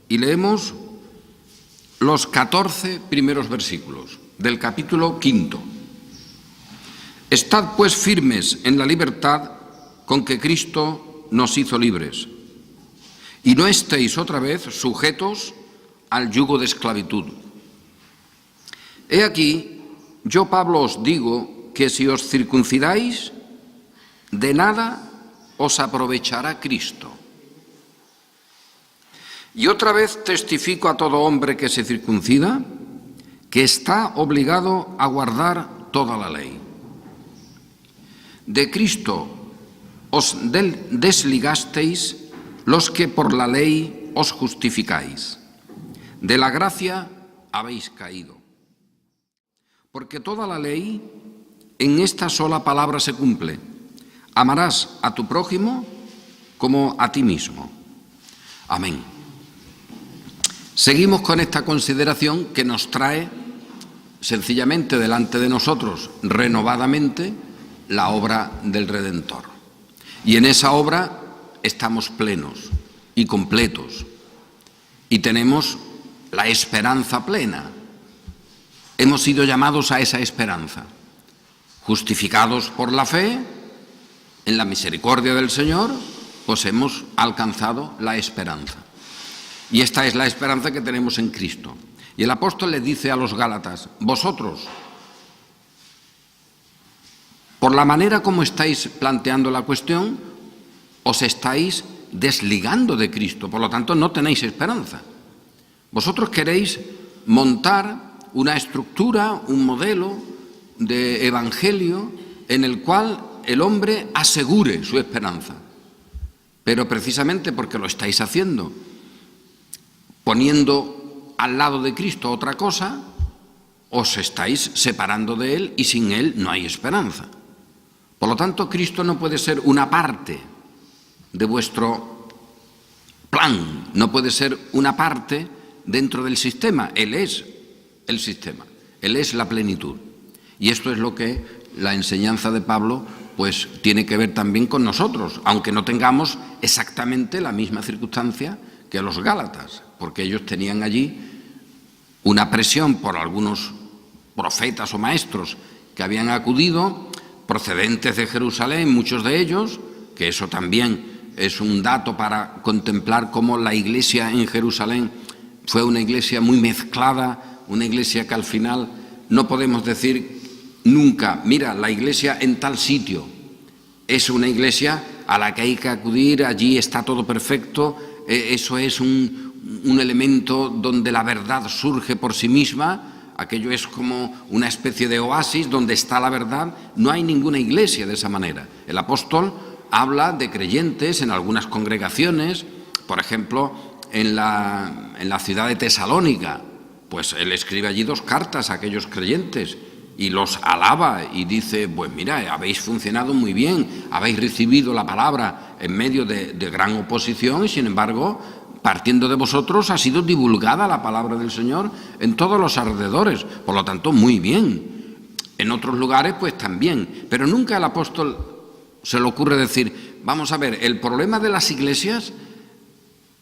y leemos los 14 primeros versículos del capítulo 5. Estad pues firmes en la libertad con que Cristo nos hizo libres, y no estéis otra vez sujetos al yugo de esclavitud. He aquí, yo Pablo os digo que si os circuncidáis, de nada os aprovechará Cristo. Y otra vez testifico a todo hombre que se circuncida, que está obligado a guardar toda la ley. De Cristo os desligasteis los que por la ley os justificáis. De la gracia habéis caído. Porque toda la ley en esta sola palabra se cumple: amarás a tu prójimo como a ti mismo. Amén. Seguimos con esta consideración que nos trae sencillamente delante de nosotros, renovadamente, la obra del Redentor. Y en esa obra estamos plenos y completos y tenemos la esperanza plena. Hemos sido llamados a esa esperanza, justificados por la fe, en la misericordia del Señor, pues hemos alcanzado la esperanza. Y esta es la esperanza que tenemos en Cristo. Y el apóstol le dice a los Gálatas: vosotros, por la manera como estáis planteando la cuestión, os estáis desligando de Cristo, por lo tanto no tenéis esperanza. Vosotros queréis montar una estructura, un modelo de evangelio en el cual el hombre asegure su esperanza. Pero precisamente porque lo estáis haciendo, poniendo al lado de Cristo otra cosa, os estáis separando de Él y sin Él no hay esperanza. Por lo tanto, Cristo no puede ser una parte de vuestro plan, no puede ser una parte dentro del sistema. Él es el sistema, Él es la plenitud. Y esto es lo que la enseñanza de Pablo pues tiene que ver también con nosotros, aunque no tengamos exactamente la misma circunstancia que los Gálatas, porque ellos tenían allí una presión por algunos profetas o maestros que habían acudido, procedentes de Jerusalén, muchos de ellos, que eso también es un dato para contemplar cómo la iglesia en Jerusalén fue una iglesia muy mezclada, una iglesia que al final no podemos decir nunca: mira, la iglesia en tal sitio es una iglesia a la que hay que acudir, allí está todo perfecto, eso es un elemento donde la verdad surge por sí misma, aquello es como una especie de oasis donde está la verdad. No hay ninguna iglesia de esa manera. El apóstol habla de creyentes en algunas congregaciones, por ejemplo, en la ciudad de Tesalónica, pues él escribe allí 2 cartas a aquellos creyentes y los alaba y dice: pues mira, habéis funcionado muy bien, habéis recibido la palabra en medio de gran oposición y sin embargo, partiendo de vosotros ha sido divulgada la palabra del Señor en todos los alrededores, por lo tanto muy bien. En otros lugares pues también, pero nunca el apóstol se le ocurre decir: vamos a ver, el problema de las iglesias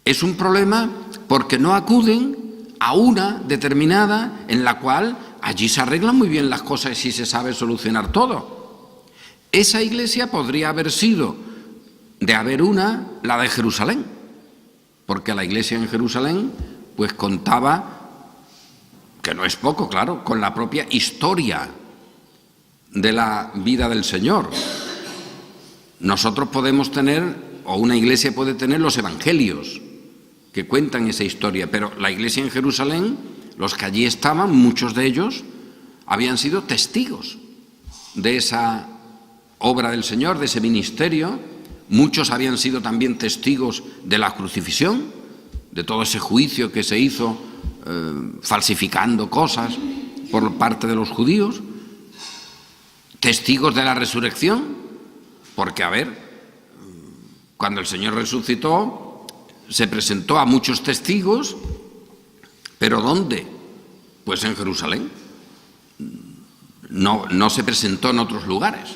es un problema porque no acuden a una determinada en la cual allí se arreglan muy bien las cosas y se sabe solucionar todo. Esa iglesia podría haber sido, de haber una, la de Jerusalén, porque la iglesia en Jerusalén pues contaba, que no es poco, claro, con la propia historia de la vida del Señor. Nosotros podemos tener, o una iglesia puede tener, los evangelios que cuentan esa historia, pero la iglesia en Jerusalén, los que allí estaban, muchos de ellos habían sido testigos de esa obra del Señor, de ese ministerio. Muchos habían sido también testigos de la crucifixión, de todo ese juicio que se hizo falsificando cosas por parte de los judíos, testigos de la resurrección, porque a ver, cuando el Señor resucitó se presentó a muchos testigos, pero ¿dónde? Pues en Jerusalén. No se presentó en otros lugares,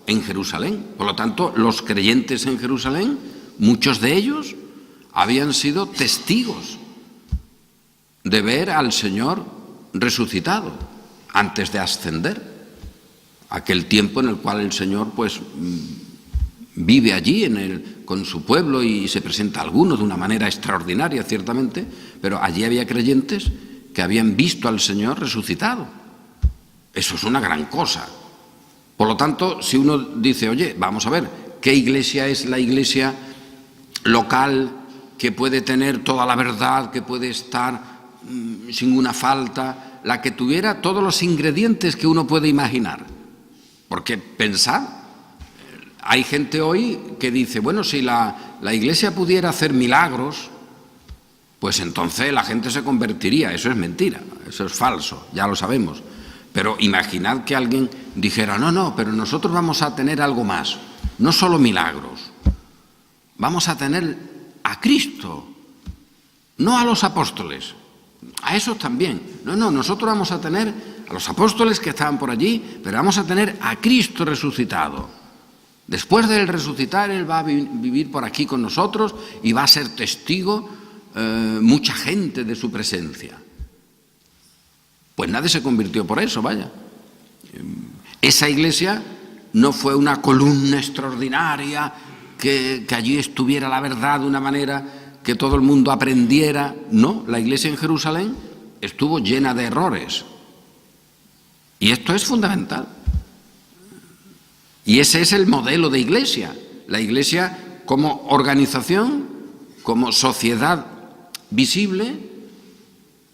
en Jerusalén. Por lo tanto, los creyentes en Jerusalén, muchos de ellos habían sido testigos de ver al Señor resucitado antes de ascender. Aquel tiempo en el cual el Señor pues vive allí con su pueblo y se presenta a algunos de una manera extraordinaria, ciertamente, pero allí había creyentes que habían visto al Señor resucitado. Eso es una gran cosa. Por lo tanto, si uno dice, oye, vamos a ver, ¿qué iglesia es la iglesia local que puede tener toda la verdad, que puede estar sin una falta, la que tuviera todos los ingredientes que uno puede imaginar? Porque pensad, hay gente hoy que dice, bueno, si la iglesia pudiera hacer milagros, pues entonces la gente se convertiría. Eso es mentira, eso es falso, ya lo sabemos. Pero imaginad que alguien dijera, no, pero nosotros vamos a tener algo más, no solo milagros, vamos a tener a Cristo, no a los apóstoles, a esos también. No, nosotros vamos a tener a los apóstoles que estaban por allí, pero vamos a tener a Cristo resucitado. Después de él resucitar, él va a vivir por aquí con nosotros y va a ser testigo mucha gente de su presencia. Pues nadie se convirtió por eso, vaya. Esa iglesia no fue una columna extraordinaria que allí estuviera la verdad de una manera que todo el mundo aprendiera. No, la iglesia en Jerusalén estuvo llena de errores. Y esto es fundamental. Y ese es el modelo de iglesia. La iglesia como organización, como sociedad visible,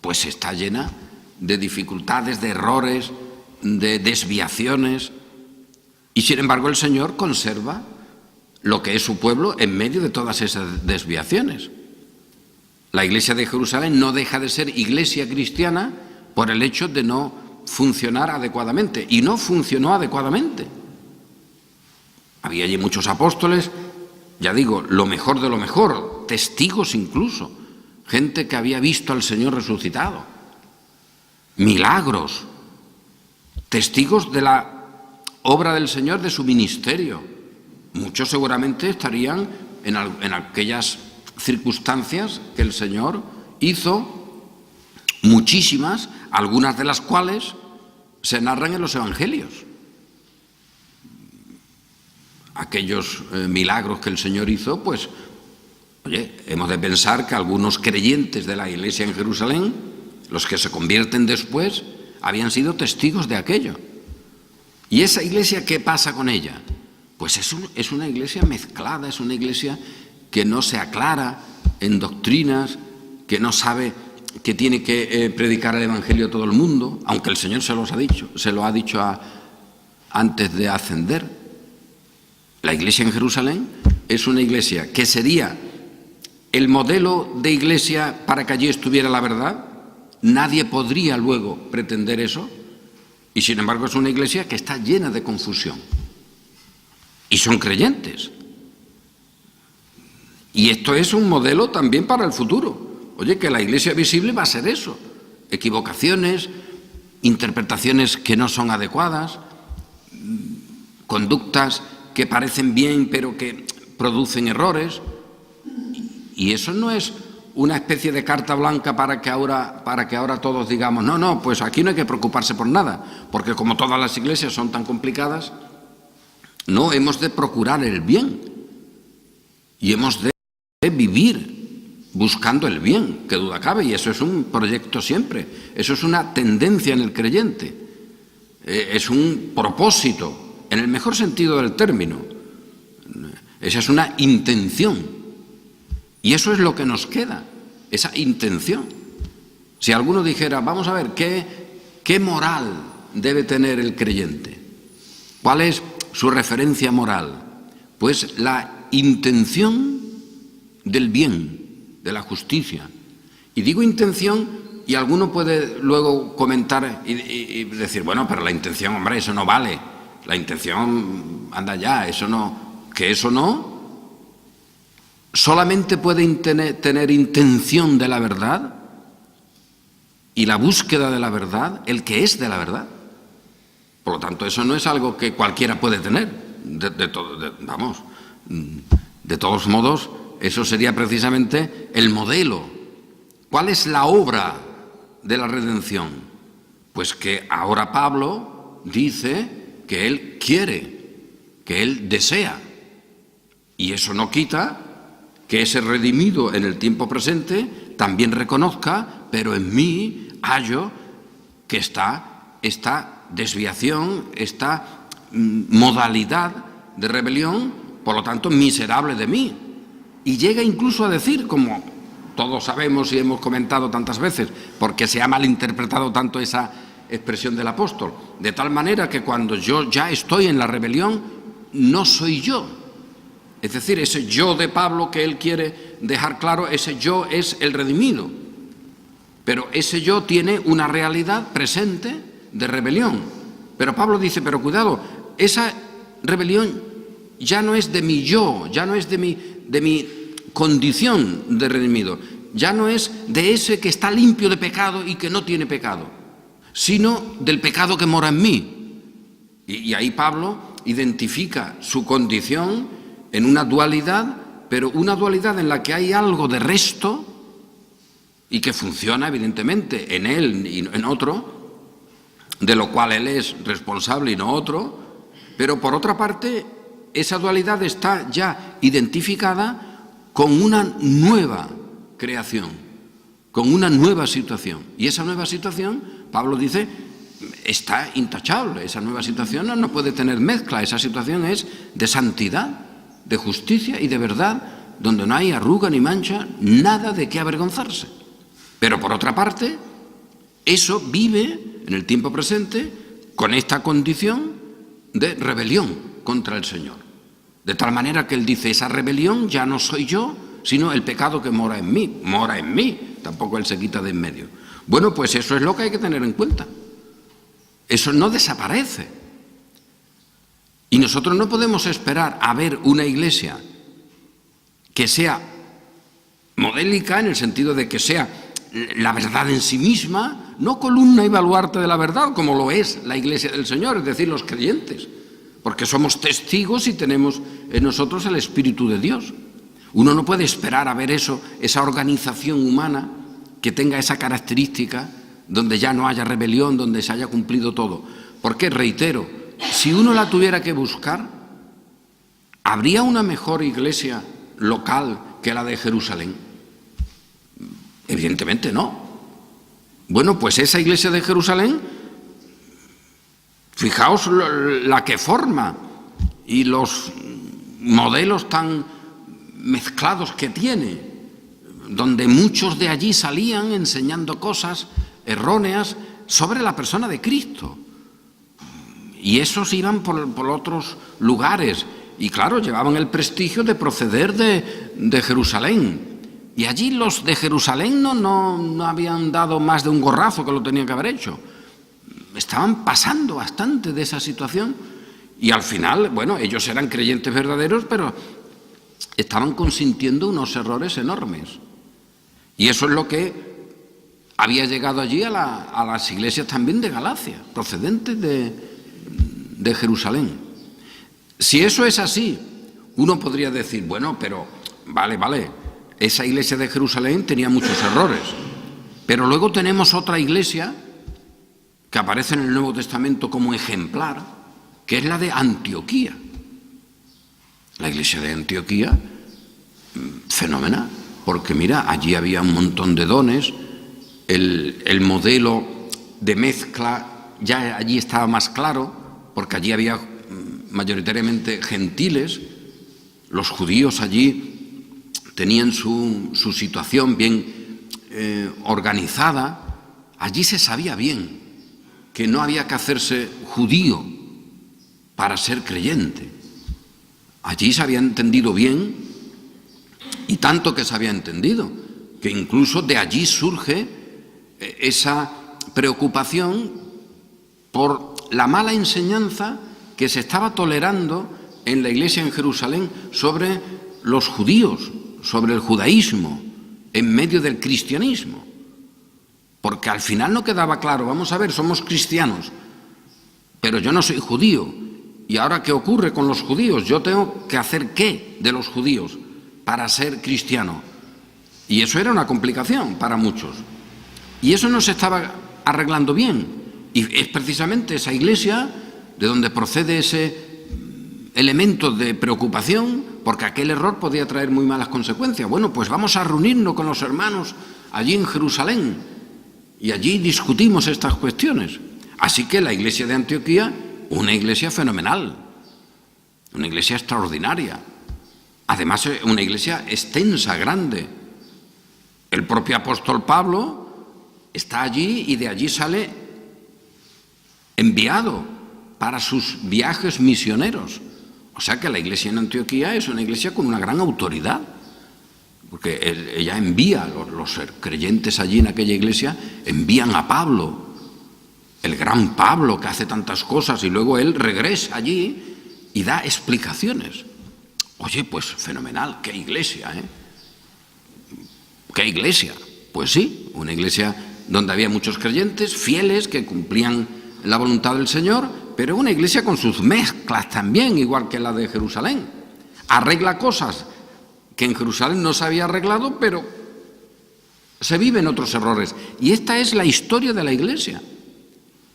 pues está llena de dificultades, de errores, de desviaciones. Y sin embargo el Señor conserva lo que es su pueblo en medio de todas esas desviaciones. La iglesia de Jerusalén no deja de ser iglesia cristiana por el hecho de no funcionar adecuadamente. Y no funcionó adecuadamente. Había allí muchos apóstoles, ya digo, lo mejor de lo mejor, testigos incluso, gente que había visto al Señor resucitado, milagros, testigos de la obra del Señor, de su ministerio. Muchos seguramente estarían en aquellas circunstancias que el Señor hizo, muchísimas, algunas de las cuales se narran en los evangelios. Aquellos milagros que el Señor hizo, pues, oye, hemos de pensar que algunos creyentes de la iglesia en Jerusalén, los que se convierten después, habían sido testigos de aquello. ¿Y esa iglesia qué pasa con ella? Pues es una iglesia mezclada, es una iglesia que no se aclara en doctrinas, que no sabe que tiene que predicar el evangelio a todo el mundo, aunque el Señor se lo ha dicho antes de ascender. La iglesia en Jerusalén es una iglesia que sería el modelo de iglesia para que allí estuviera la verdad. Nadie podría luego pretender eso. Y sin embargo es una iglesia que está llena de confusión. Y son creyentes. Y esto es un modelo también para el futuro. Oye, que la iglesia visible va a ser eso. Equivocaciones, interpretaciones que no son adecuadas, conductas que parecen bien pero que producen errores. Y eso no es una especie de carta blanca para que ahora todos digamos, no, pues aquí no hay que preocuparse por nada, porque como todas las iglesias son tan complicadas, no, hemos de procurar el bien y hemos de vivir buscando el bien, que duda cabe, y eso es un proyecto siempre, eso es una tendencia en el creyente, es un propósito, en el mejor sentido del término, esa es una intención. Y eso es lo que nos queda, esa intención. Si alguno dijera, vamos a ver, ¿qué moral debe tener el creyente? ¿Cuál es su referencia moral? Pues la intención del bien, de la justicia. Y digo intención, y alguno puede luego comentar y decir, bueno, pero la intención, hombre, eso no vale. La intención, anda ya, eso no, que eso no. Solamente puede tener intención de la verdad y la búsqueda de la verdad el que es de la verdad. Por lo tanto, eso no es algo que cualquiera puede tener. De todos modos, eso sería precisamente el modelo. ¿Cuál es la obra de la redención? Pues que ahora Pablo dice que él quiere, que él desea. Y eso no quita que ese redimido en el tiempo presente también reconozca, pero en mí hallo que está esta desviación, esta modalidad de rebelión, por lo tanto miserable de mí. Y llega incluso a decir, como todos sabemos y hemos comentado tantas veces, porque se ha malinterpretado tanto esa expresión del apóstol, de tal manera que cuando yo ya estoy en la rebelión, no soy yo. Es decir, ese yo de Pablo que él quiere dejar claro, ese yo es el redimido. Pero ese yo tiene una realidad presente de rebelión. Pero Pablo dice, pero cuidado, esa rebelión ya no es de mi yo, ya no es de mi condición de redimido, ya no es de ese que está limpio de pecado y que no tiene pecado, sino del pecado que mora en mí. Y ahí Pablo identifica su condición en una dualidad, pero una dualidad en la que hay algo de resto y que funciona evidentemente en él y en otro, de lo cual él es responsable y no otro, pero por otra parte esa dualidad está ya identificada con una nueva creación, con una nueva situación. Y esa nueva situación, Pablo dice, está intachable. Esa nueva situación no puede tener mezcla. Esa situación es de santidad, de justicia y de verdad, donde no hay arruga ni mancha, nada de qué avergonzarse. Pero por otra parte, eso vive en el tiempo presente con esta condición de rebelión contra el Señor. De tal manera que él dice, esa rebelión ya no soy yo, sino el pecado que mora en mí, tampoco él se quita de en medio. Bueno, pues eso es lo que hay que tener en cuenta. Eso no desaparece. Y nosotros no podemos esperar a ver una iglesia que sea modélica en el sentido de que sea la verdad en sí misma, no columna y baluarte de la verdad, como lo es la iglesia del Señor, es decir, los creyentes, porque somos testigos y tenemos en nosotros el Espíritu de Dios. Uno no puede esperar a ver eso, esa organización humana que tenga esa característica, donde ya no haya rebelión, donde se haya cumplido todo. Porque, reitero, si uno la tuviera que buscar, ¿habría una mejor iglesia local que la de Jerusalén? Evidentemente no. Bueno, pues esa iglesia de Jerusalén, fijaos la que forma y los modelos tan mezclados que tiene, donde muchos de allí salían enseñando cosas erróneas sobre la persona de Cristo. Y esos iban por otros lugares y claro, llevaban el prestigio de proceder de Jerusalén. Y allí los de Jerusalén no habían dado más de un gorrazo que lo tenían que haber hecho. Estaban pasando bastante de esa situación y al final, bueno, ellos eran creyentes verdaderos, pero estaban consintiendo unos errores enormes. Y eso es lo que había llegado allí a las iglesias también de Galacia, procedentes de Jerusalén. Si eso es así, uno podría decir, bueno, pero vale, esa iglesia de Jerusalén tenía muchos errores, pero luego tenemos otra iglesia que aparece en el Nuevo Testamento como ejemplar, que es la de Antioquía. La iglesia de Antioquía, fenomenal, porque mira, allí había un montón de dones, el modelo de mezcla ya allí estaba más claro, porque allí había mayoritariamente gentiles, los judíos allí tenían su situación bien organizada, allí se sabía bien que no había que hacerse judío para ser creyente. Allí se había entendido bien, y tanto que se había entendido, que incluso de allí surge esa preocupación por la mala enseñanza que se estaba tolerando en la iglesia en Jerusalén sobre los judíos, sobre el judaísmo, en medio del cristianismo. Porque al final no quedaba claro, vamos a ver, somos cristianos, pero yo no soy judío. ¿Y ahora qué ocurre con los judíos? ¿Yo tengo que hacer qué de los judíos? para ser cristiano. Y eso era una complicación para muchos. Y eso no se estaba arreglando bien. Y es precisamente esa iglesia de donde procede ese elemento de preocupación, porque aquel error podía traer muy malas consecuencias. Bueno, pues vamos a reunirnos con los hermanos allí en Jerusalén y allí discutimos estas cuestiones. Así que la iglesia de Antioquía, una iglesia fenomenal, una iglesia extraordinaria. Además, una iglesia extensa, grande. El propio apóstol Pablo está allí y de allí sale enviado para sus viajes misioneros. O sea que la iglesia en Antioquía es una iglesia con una gran autoridad, porque ella envía, los creyentes allí en aquella iglesia envían a Pablo, el gran Pablo que hace tantas cosas, y luego él regresa allí y da explicaciones. Oye, pues fenomenal, qué iglesia, ¿eh? ¿Qué iglesia? Pues sí, una iglesia donde había muchos creyentes, fieles, que cumplían la voluntad del Señor, pero una iglesia con sus mezclas también, igual que la de Jerusalén. Arregla cosas que en Jerusalén no se había arreglado, pero se viven otros errores. Y esta es la historia de la iglesia.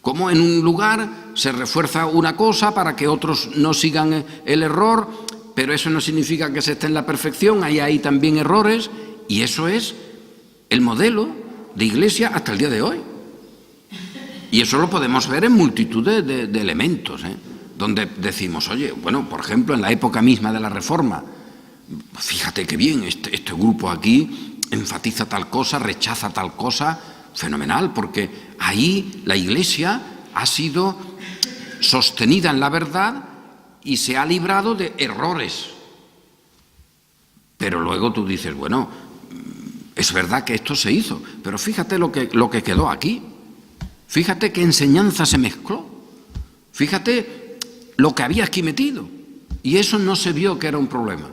Como en un lugar se refuerza una cosa para que otros no sigan el error, pero eso no significa que se esté en la perfección, hay también errores, y eso es el modelo de iglesia hasta el día de hoy. Y eso lo podemos ver en multitud de elementos, donde decimos, oye, bueno, por ejemplo, en la época misma de la Reforma, fíjate qué bien, este grupo aquí enfatiza tal cosa, rechaza tal cosa, fenomenal, porque ahí la iglesia ha sido sostenida en la verdad y se ha librado de errores. Pero luego tú dices, bueno, es verdad que esto se hizo, pero fíjate lo que quedó aquí. Fíjate qué enseñanza se mezcló. Fíjate lo que había aquí metido. Y eso no se vio que era un problema.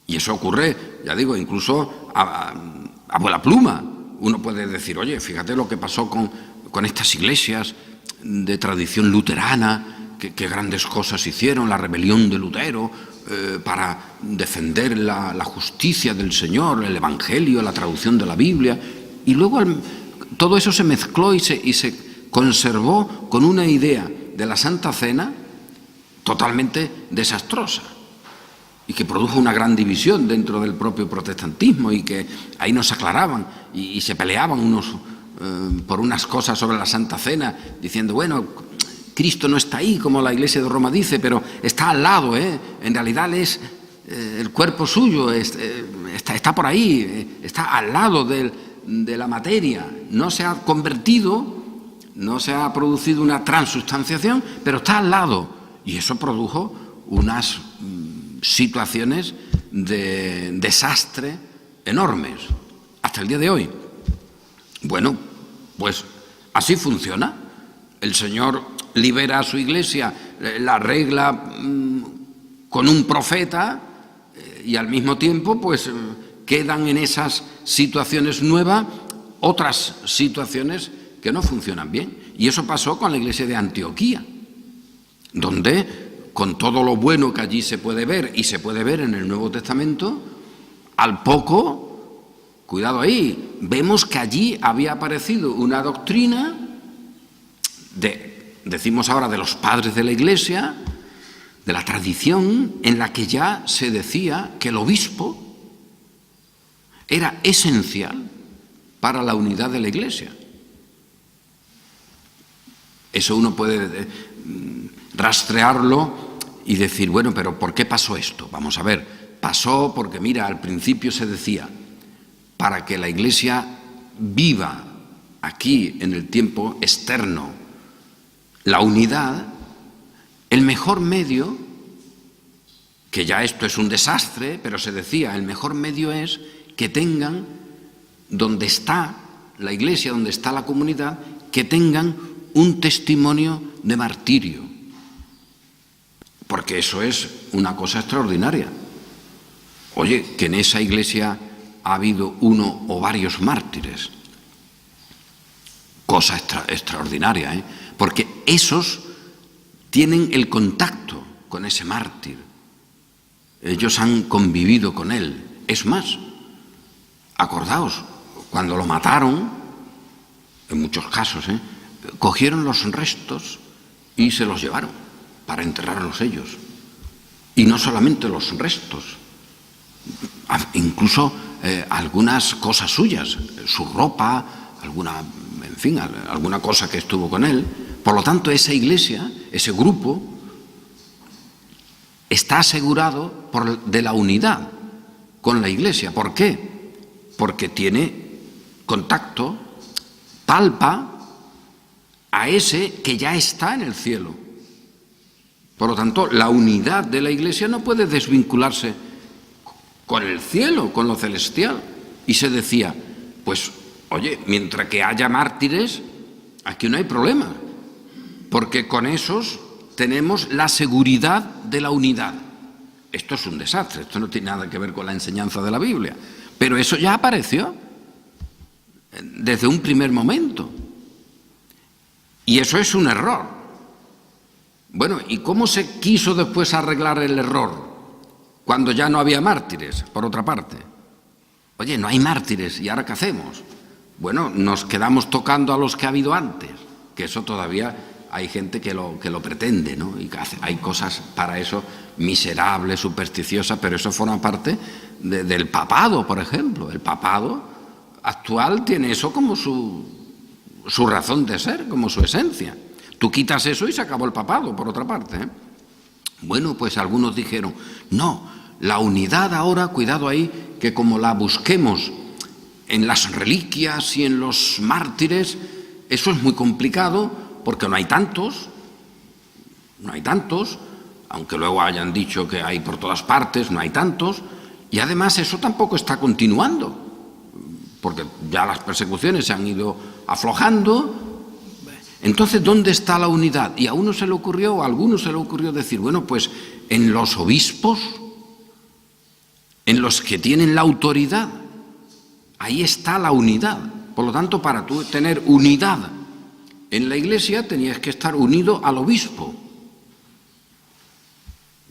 Y eso ocurre, ya digo, incluso a vuela pluma. Uno puede decir, oye, fíjate lo que pasó con estas iglesias de tradición luterana, qué grandes cosas hicieron, la rebelión de Lutero, para defender la justicia del Señor, el Evangelio, la traducción de la Biblia. Y luego todo eso se mezcló y se conservó con una idea de la Santa Cena totalmente desastrosa y que produjo una gran división dentro del propio protestantismo, y que ahí no se aclaraban y se peleaban unos por unas cosas sobre la Santa Cena, diciendo, bueno, Cristo no está ahí como la Iglesia de Roma dice, pero está al lado, en realidad es el cuerpo suyo, está por ahí, está al lado de la materia, no se ha convertido, no se ha producido una transustanciación, pero está al lado. Y eso produjo unas situaciones de desastre enormes, hasta el día de hoy. Bueno, pues así funciona. El Señor libera a su iglesia, la arregla con un profeta, y al mismo tiempo, pues quedan en esas situaciones nuevas otras situaciones que no funcionan bien. Y eso pasó con la iglesia de Antioquía, donde, con todo lo bueno que allí se puede ver, y se puede ver en el Nuevo Testamento, al poco, cuidado ahí, vemos que allí había aparecido una doctrina decimos ahora, de los padres de la iglesia, de la tradición, en la que ya se decía que el obispo era esencial para la unidad de la iglesia. Eso uno puede rastrearlo y decir, bueno, pero ¿por qué pasó esto? Vamos a ver, pasó porque, mira, al principio se decía, para que la iglesia viva aquí en el tiempo externo la unidad, el mejor medio, que ya esto es un desastre, pero se decía, el mejor medio es que tengan, donde está la iglesia, donde está la comunidad, que tengan un testimonio de martirio. Porque eso es una cosa extraordinaria. Oye, que en esa iglesia ha habido uno o varios mártires. Cosa extraordinaria, ¿eh? Porque esos tienen el contacto con ese mártir. ellos han convivido con él. Es más, acordaos, cuando lo mataron, en muchos casos, cogieron los restos y se los llevaron para enterrarlos ellos. Y no solamente los restos, incluso algunas cosas suyas, su ropa, alguna cosa que estuvo con él. Por lo tanto, esa iglesia, ese grupo, está asegurado de la unidad con la iglesia. ¿Por qué? Porque tiene contacto, palpa a ese que ya está en el cielo. Por lo tanto, la unidad de la iglesia no puede desvincularse con el cielo, con lo celestial. Y se decía, pues, oye, mientras que haya mártires, aquí no hay problema, porque con esos tenemos la seguridad de la unidad. Esto es un desastre, esto no tiene nada que ver con la enseñanza de la Biblia, pero eso ya apareció desde un primer momento. Y eso es un error. Bueno, ¿y cómo se quiso después arreglar el error cuando ya no había mártires, por otra parte? Oye, no hay mártires, ¿y ahora qué hacemos? Bueno, nos quedamos tocando a los que ha habido antes, que eso todavía hay gente que lo pretende, ¿no? Y hay cosas para eso miserables, supersticiosas, pero eso forma parte del papado, por ejemplo. El papado actual tiene eso como su razón de ser, como su esencia. Tú quitas eso y se acabó el papado, por otra parte, ¿eh? Bueno, pues algunos dijeron, no, la unidad ahora, cuidado ahí, que como la busquemos en las reliquias y en los mártires, eso es muy complicado porque no hay tantos, aunque luego hayan dicho que hay por todas partes, no hay tantos, y además eso tampoco está continuando, porque ya las persecuciones se han ido aflojando. Entonces, ¿dónde está la unidad? Y a algunos se le ocurrió decir, bueno, pues en los obispos, en los que tienen la autoridad, ahí está la unidad. Por lo tanto, para tú tener unidad en la iglesia tenías que estar unido al obispo.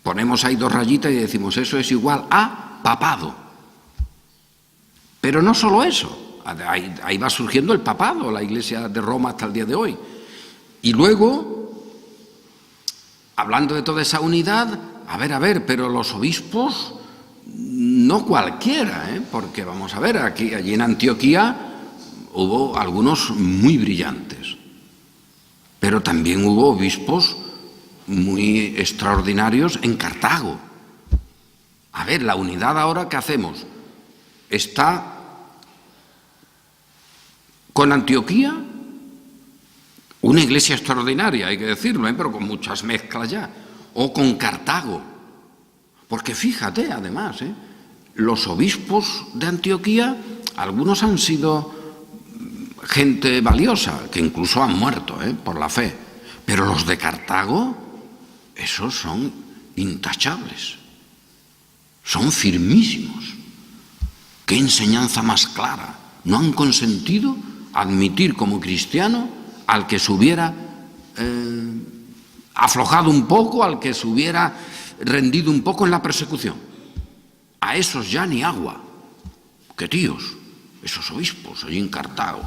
Ponemos ahí dos rayitas y decimos, eso es igual a papado. Pero no solo eso, ahí va surgiendo el papado, la iglesia de Roma hasta el día de hoy. Y luego, hablando de toda esa unidad, a ver, pero los obispos, no cualquiera, porque vamos a ver, allí en Antioquía hubo algunos muy brillantes, pero también hubo obispos muy extraordinarios en Cartago. A ver, la unidad ahora, ¿qué hacemos? Está con Antioquía, una iglesia extraordinaria, hay que decirlo, pero con muchas mezclas ya, o con Cartago. Porque fíjate, además, los obispos de Antioquía, algunos han sido gente valiosa, que incluso han muerto por la fe, pero los de Cartago, esos son intachables, son firmísimos. ¡Qué enseñanza más clara! No han consentido admitir como cristiano al que se hubiera aflojado un poco, al que se hubiera rendido un poco en la persecución. A esos ya ni agua. ¡Qué tíos! Esos obispos allí en Cartago.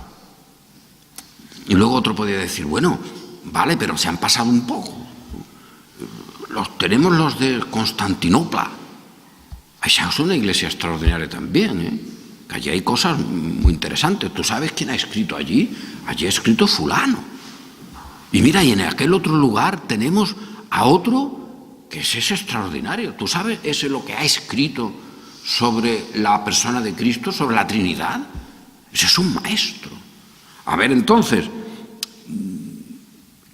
Y luego otro podría decir, bueno, vale, pero se han pasado un poco. Tenemos los de Constantinopla. Esa es una iglesia extraordinaria también, que allí hay cosas muy interesantes. ¿Tú sabes quién ha escrito allí? Allí ha escrito fulano. Y mira, y en aquel otro lugar tenemos a otro que es extraordinario. ¿Tú sabes ese lo que ha escrito sobre la persona de Cristo, sobre la Trinidad? Ese es un maestro. A ver, entonces,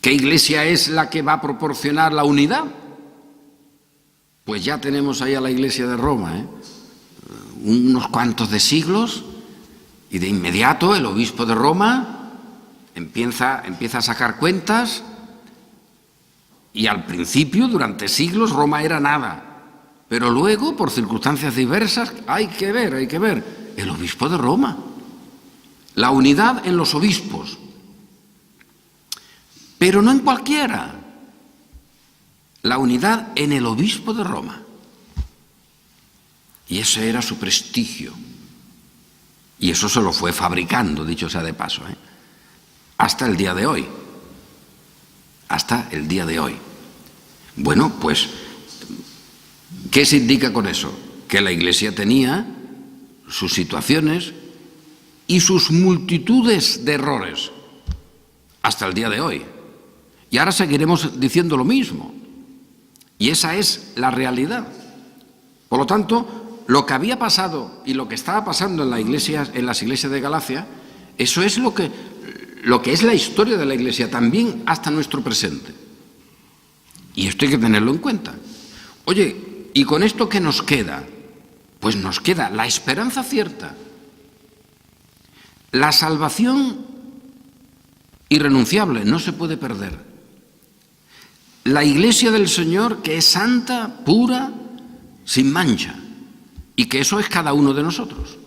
¿qué iglesia es la que va a proporcionar la unidad? Pues ya tenemos ahí a la iglesia de Roma, unos cuantos de siglos, y de inmediato el obispo de Roma empieza a sacar cuentas, y al principio, durante siglos, Roma era nada, pero luego, por circunstancias diversas, hay que ver, el obispo de Roma, la unidad en los obispos, pero no en cualquiera, la unidad en el obispo de Roma. Y ese era su prestigio. Y eso se lo fue fabricando, dicho sea de paso, hasta el día de hoy. Hasta el día de hoy. Bueno, pues, ¿qué se indica con eso? Que la Iglesia tenía sus situaciones y sus multitudes de errores hasta el día de hoy. Y ahora seguiremos diciendo lo mismo. Y esa es la realidad. Por lo tanto, lo que había pasado y lo que estaba pasando en las iglesias de Galacia, eso es lo que es la historia de la Iglesia, también hasta nuestro presente. Y esto hay que tenerlo en cuenta. Oye, ¿y con esto qué nos queda? Pues nos queda la esperanza cierta, la salvación irrenunciable, no se puede perder. La Iglesia del Señor, que es santa, pura, sin mancha, y que eso es cada uno de nosotros.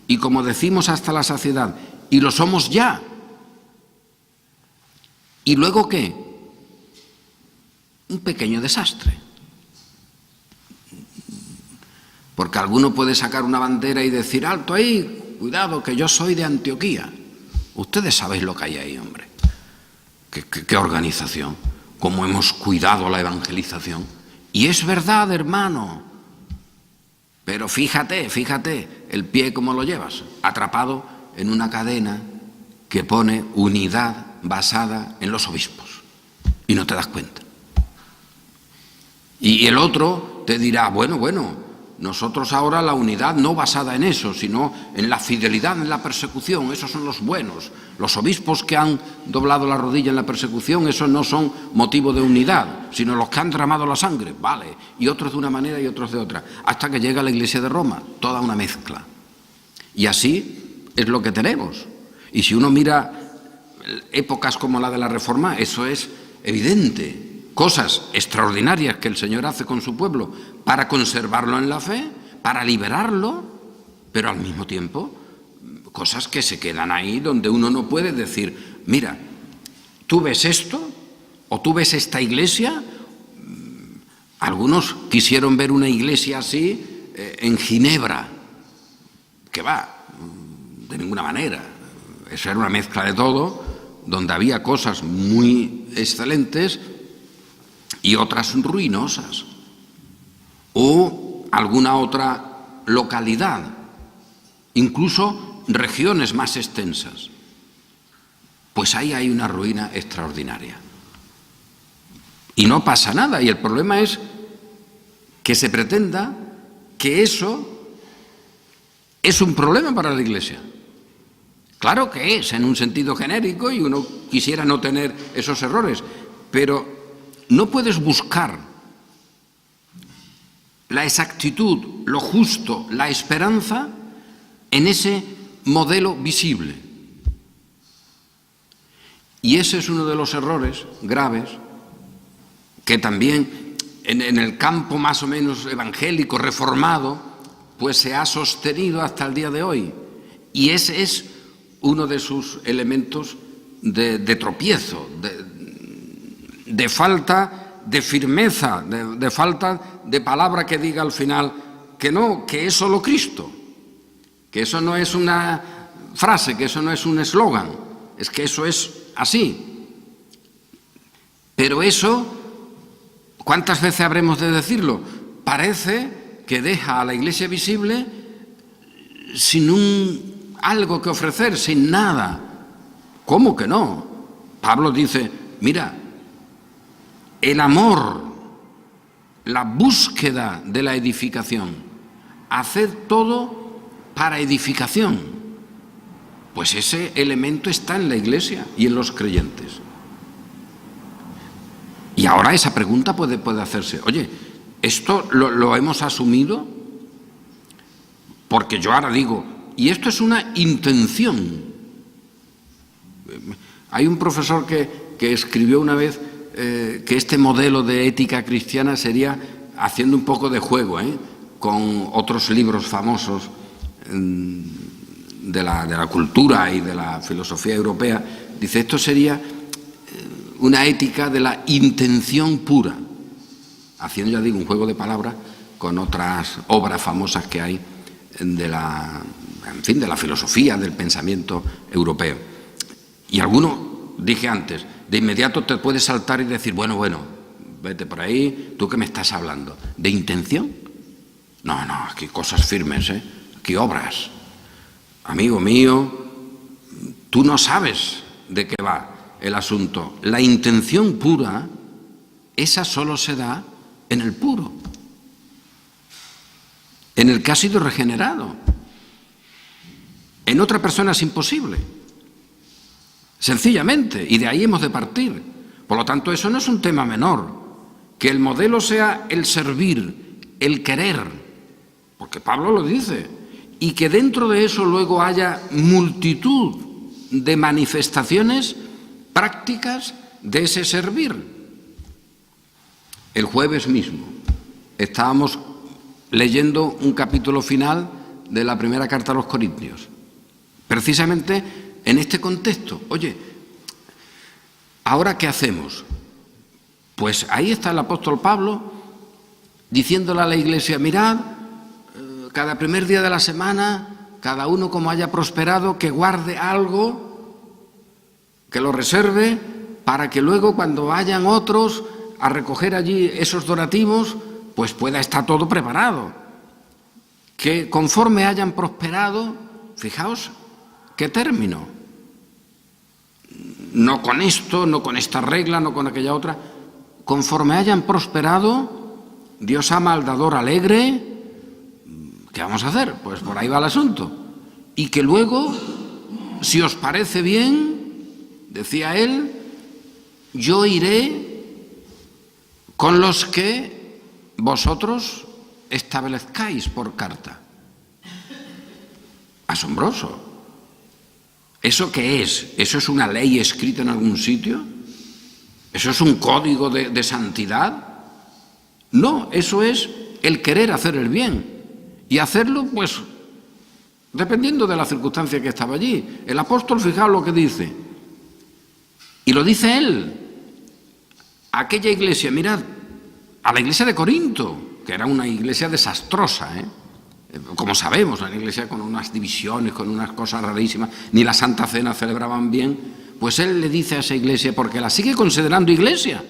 Y como decimos hasta la saciedad, y lo somos ya. ¿Y luego qué? Un pequeño desastre. Porque alguno puede sacar una bandera y decir, alto ahí, cuidado, que yo soy de Antioquía. Ustedes sabéis lo que hay ahí, hombre. ¿Qué organización? Cómo hemos cuidado la evangelización. Y es verdad, hermano. Pero fíjate, el pie cómo lo llevas, atrapado en una cadena que pone unidad basada en los obispos. Y no te das cuenta. Y el otro te dirá, bueno, nosotros ahora la unidad no basada en eso, sino en la fidelidad, en la persecución, esos son los buenos. Los obispos que han doblado la rodilla en la persecución, esos no son motivo de unidad, sino los que han derramado la sangre, vale, y otros de una manera y otros de otra, hasta que llega la Iglesia de Roma, toda una mezcla. Y así es lo que tenemos. Y si uno mira épocas como la de la Reforma, eso es evidente. Cosas extraordinarias que el Señor hace con su pueblo para conservarlo en la fe, para liberarlo, pero al mismo tiempo cosas que se quedan ahí donde uno no puede decir, mira, tú ves esto o tú ves esta iglesia. Algunos quisieron ver una iglesia así en Ginebra, que va, de ninguna manera. Eso era una mezcla de todo, donde había cosas muy excelentes y otras ruinosas, o alguna otra localidad, incluso regiones más extensas. Pues ahí hay una ruina extraordinaria. Y no pasa nada, y el problema es que se pretenda que eso es un problema para la Iglesia. Claro que es, en un sentido genérico, y uno quisiera no tener esos errores, pero no puedes buscar la exactitud, lo justo, la esperanza en ese modelo visible. Y ese es uno de los errores graves que también en el campo más o menos evangélico, reformado, pues se ha sostenido hasta el día de hoy. Y ese es uno de sus elementos de tropiezo, de falta de firmeza, de falta de palabra que diga al final que no, que es solo Cristo, que eso no es una frase, que eso no es un eslogan, es que eso es así. Pero eso, ¿cuántas veces habremos de decirlo? Parece que deja a la Iglesia visible sin algo que ofrecer, sin nada. ¿Cómo que no? Pablo dice, mira, el amor, la búsqueda de la edificación, haced todo para edificación. Pues ese elemento está en la Iglesia y en los creyentes. Y ahora esa pregunta puede hacerse, oye, ¿esto lo hemos asumido? Porque yo ahora digo, y esto es una intención. Hay un profesor que escribió una vez que este modelo de ética cristiana sería haciendo un poco de juego con otros libros famosos de la cultura y de la filosofía europea. Dice, esto sería una ética de la intención pura, haciendo, ya digo, un juego de palabras con otras obras famosas que hay de la filosofía, del pensamiento europeo. Y alguno, dije antes, de inmediato te puedes saltar y decir, bueno, vete por ahí, ¿tú qué me estás hablando? ¿De intención? No, aquí cosas firmes, aquí obras. Amigo mío, tú no sabes de qué va el asunto. La intención pura, esa solo se da en el puro, en el que ha sido regenerado. En otra persona es imposible, sencillamente, y de ahí hemos de partir. Por lo tanto, eso no es un tema menor, que el modelo sea el servir, el querer, porque Pablo lo dice, y que dentro de eso luego haya multitud de manifestaciones prácticas de ese servir. El jueves mismo estábamos leyendo un capítulo final de la primera carta a los Corintios, precisamente en este contexto. Oye, ¿ahora qué hacemos? Pues ahí está el apóstol Pablo diciéndole a la iglesia, mirad, cada primer día de la semana, cada uno como haya prosperado, que guarde algo, que lo reserve, para que luego cuando vayan otros a recoger allí esos donativos, pues pueda estar todo preparado. Que conforme hayan prosperado, fijaos qué término, no con esto, no con esta regla, no con aquella otra, conforme hayan prosperado, Dios ama al dador alegre. ¿Qué vamos a hacer? Pues por ahí va el asunto. Y que luego, si os parece bien, decía él, yo iré con los que vosotros establezcáis por carta. Asombroso. ¿Eso qué es? ¿Eso es una ley escrita en algún sitio? ¿Eso es un código de santidad? No, eso es el querer hacer el bien. Y hacerlo, pues, dependiendo de la circunstancia que estaba allí. El apóstol, fijaos lo que dice. Y lo dice él. Aquella iglesia, mirad, a la iglesia de Corinto, que era una iglesia desastrosa, como sabemos, una iglesia con unas divisiones, con unas cosas rarísimas, ni la Santa Cena celebraban bien, pues él le dice a esa iglesia, porque la sigue considerando iglesia,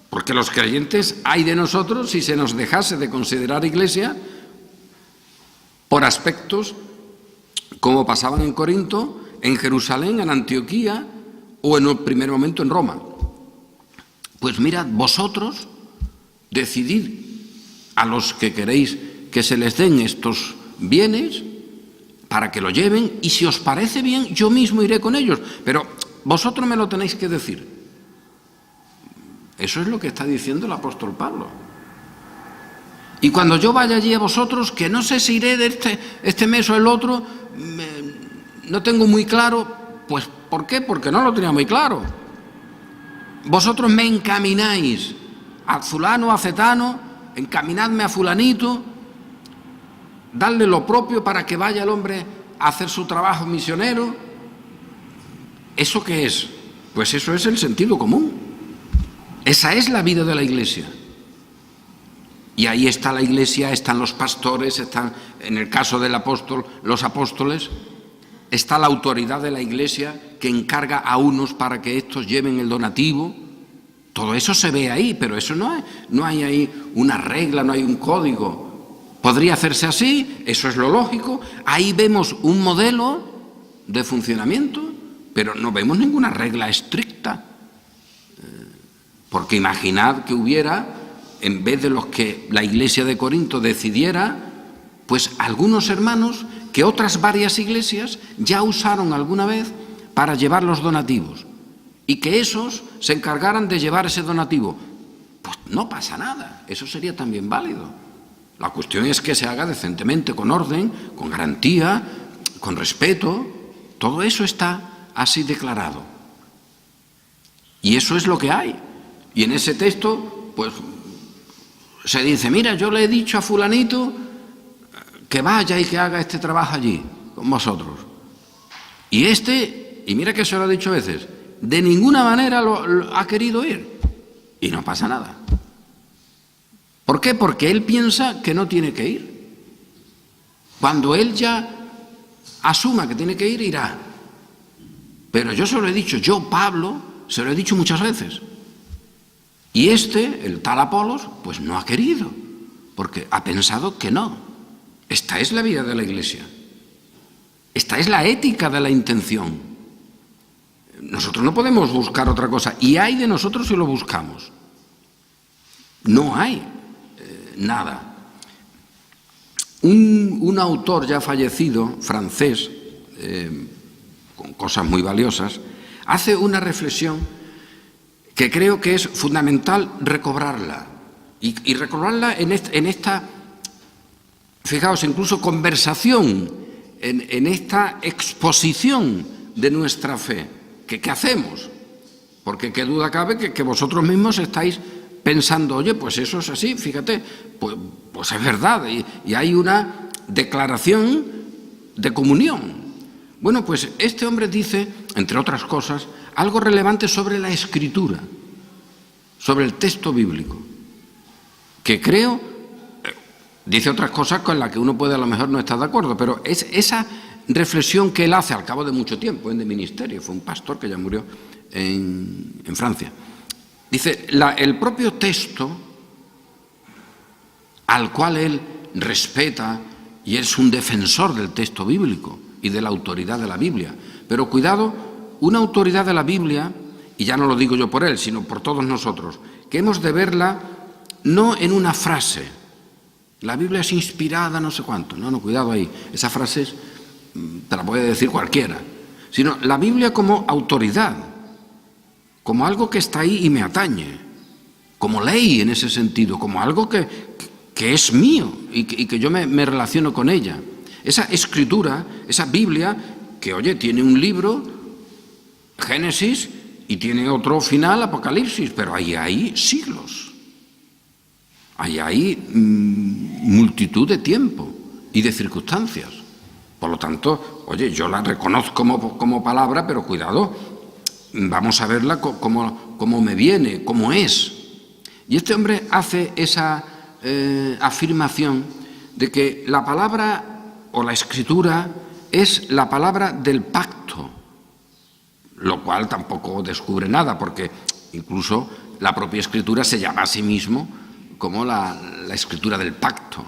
porque los creyentes, ay de nosotros si se nos dejase de considerar iglesia por aspectos como pasaban en Corinto, en Jerusalén, en Antioquía o en el primer momento en Roma. Pues mirad, vosotros decidid a los que queréis que se les den estos bienes para que lo lleven, y si os parece bien, yo mismo iré con ellos, pero vosotros me lo tenéis que decir. Eso es lo que está diciendo el apóstol Pablo. Y cuando yo vaya allí a vosotros, que no sé si iré de este mes o el otro, no tengo muy claro, pues ¿por qué? Porque no lo tenía muy claro. Vosotros me encamináis a fulano, a cetano, encaminadme a fulanito, dadle lo propio para que vaya el hombre a hacer su trabajo misionero. ¿Eso qué es? Pues eso es el sentido común. Esa es la vida de la iglesia. Y ahí está la iglesia, están los pastores, están, en el caso del apóstol, los apóstoles, está la autoridad de la iglesia que encarga a unos para que estos lleven el donativo. Todo eso se ve ahí, pero eso no hay ahí una regla, no hay un código. Podría hacerse así, eso es lo lógico. Ahí vemos un modelo de funcionamiento, pero no vemos ninguna regla estricta. Porque imaginad que hubiera, en vez de los que la iglesia de Corinto decidiera, pues algunos hermanos que otras varias iglesias ya usaron alguna vez para llevar los donativos, y que esos se encargaran de llevar ese donativo. Pues no pasa nada, eso sería también válido. La cuestión es que se haga decentemente, con orden, con garantía, con respeto. Todo eso está así declarado. Y eso es lo que hay. Y en ese texto, pues, se dice, mira, yo le he dicho a fulanito que vaya y que haga este trabajo allí, con vosotros. Y mira que se lo he dicho a veces, de ninguna manera lo ha querido ir. Y no pasa nada. ¿Por qué? Porque él piensa que no tiene que ir. Cuando él ya asuma que tiene que ir, irá. Pero yo se lo he dicho, yo, Pablo, se lo he dicho muchas veces. Y el tal Apolos, pues no ha querido, porque ha pensado que no. Esta es la vida de la Iglesia. Esta es la ética de la intención. Nosotros no podemos buscar otra cosa. Y hay de nosotros si lo buscamos. No hay nada. Un autor ya fallecido, francés, con cosas muy valiosas, hace una reflexión que creo que es fundamental recobrarla. Y recobrarla en esta, fijaos, incluso conversación, en esta exposición de nuestra fe. ¿Qué hacemos? Porque qué duda cabe que vosotros mismos estáis pensando, oye, pues eso es así, fíjate, pues es verdad, y hay una declaración de comunión. Bueno, pues este hombre dice, entre otras cosas, algo relevante sobre la Escritura, sobre el texto bíblico, que creo, dice otras cosas con las que uno puede a lo mejor no estar de acuerdo, pero es esa reflexión que él hace al cabo de mucho tiempo de ministerio, fue un pastor que ya murió en Francia. Dice, el propio texto al cual él respeta y es un defensor del texto bíblico y de la autoridad de la Biblia. Pero cuidado, una autoridad de la Biblia, y ya no lo digo yo por él, sino por todos nosotros, que hemos de verla no en una frase. La Biblia es inspirada, no sé cuánto. No, cuidado ahí. Esa frase te la puede decir cualquiera. Sino la Biblia como autoridad, como algo que está ahí y me atañe, como ley en ese sentido, como algo que es mío y que yo me relaciono con ella. Esa escritura, esa Biblia, que oye, tiene un libro, Génesis, y tiene otro final, Apocalipsis, pero hay siglos. Hay multitud de tiempo y de circunstancias. Por lo tanto, oye, yo la reconozco como palabra, pero cuidado, vamos a verla como me viene, como es. Y este hombre hace esa afirmación de que la palabra o la escritura es la palabra del pacto, lo cual tampoco descubre nada, porque incluso la propia escritura se llama a sí mismo como la escritura del pacto.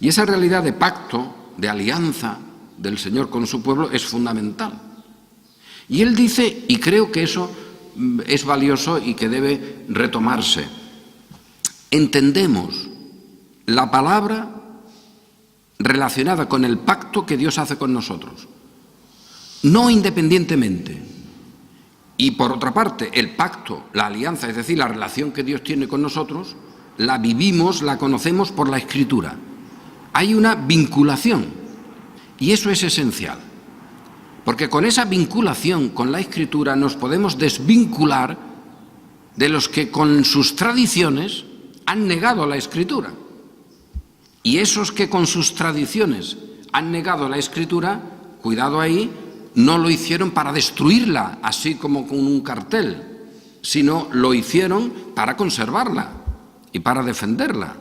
Y esa realidad de pacto, de alianza del Señor con su pueblo es fundamental. Y él dice, y creo que eso es valioso y que debe retomarse, entendemos la palabra relacionada con el pacto que Dios hace con nosotros, no independientemente. Y por otra parte, el pacto, la alianza, es decir, la relación que Dios tiene con nosotros, la vivimos, la conocemos por la Escritura. Hay una vinculación y eso es esencial, porque con esa vinculación con la Escritura nos podemos desvincular de los que con sus tradiciones han negado la Escritura. Y esos que con sus tradiciones han negado la Escritura, cuidado ahí, no lo hicieron para destruirla, así como con un cartel, sino lo hicieron para conservarla y para defenderla.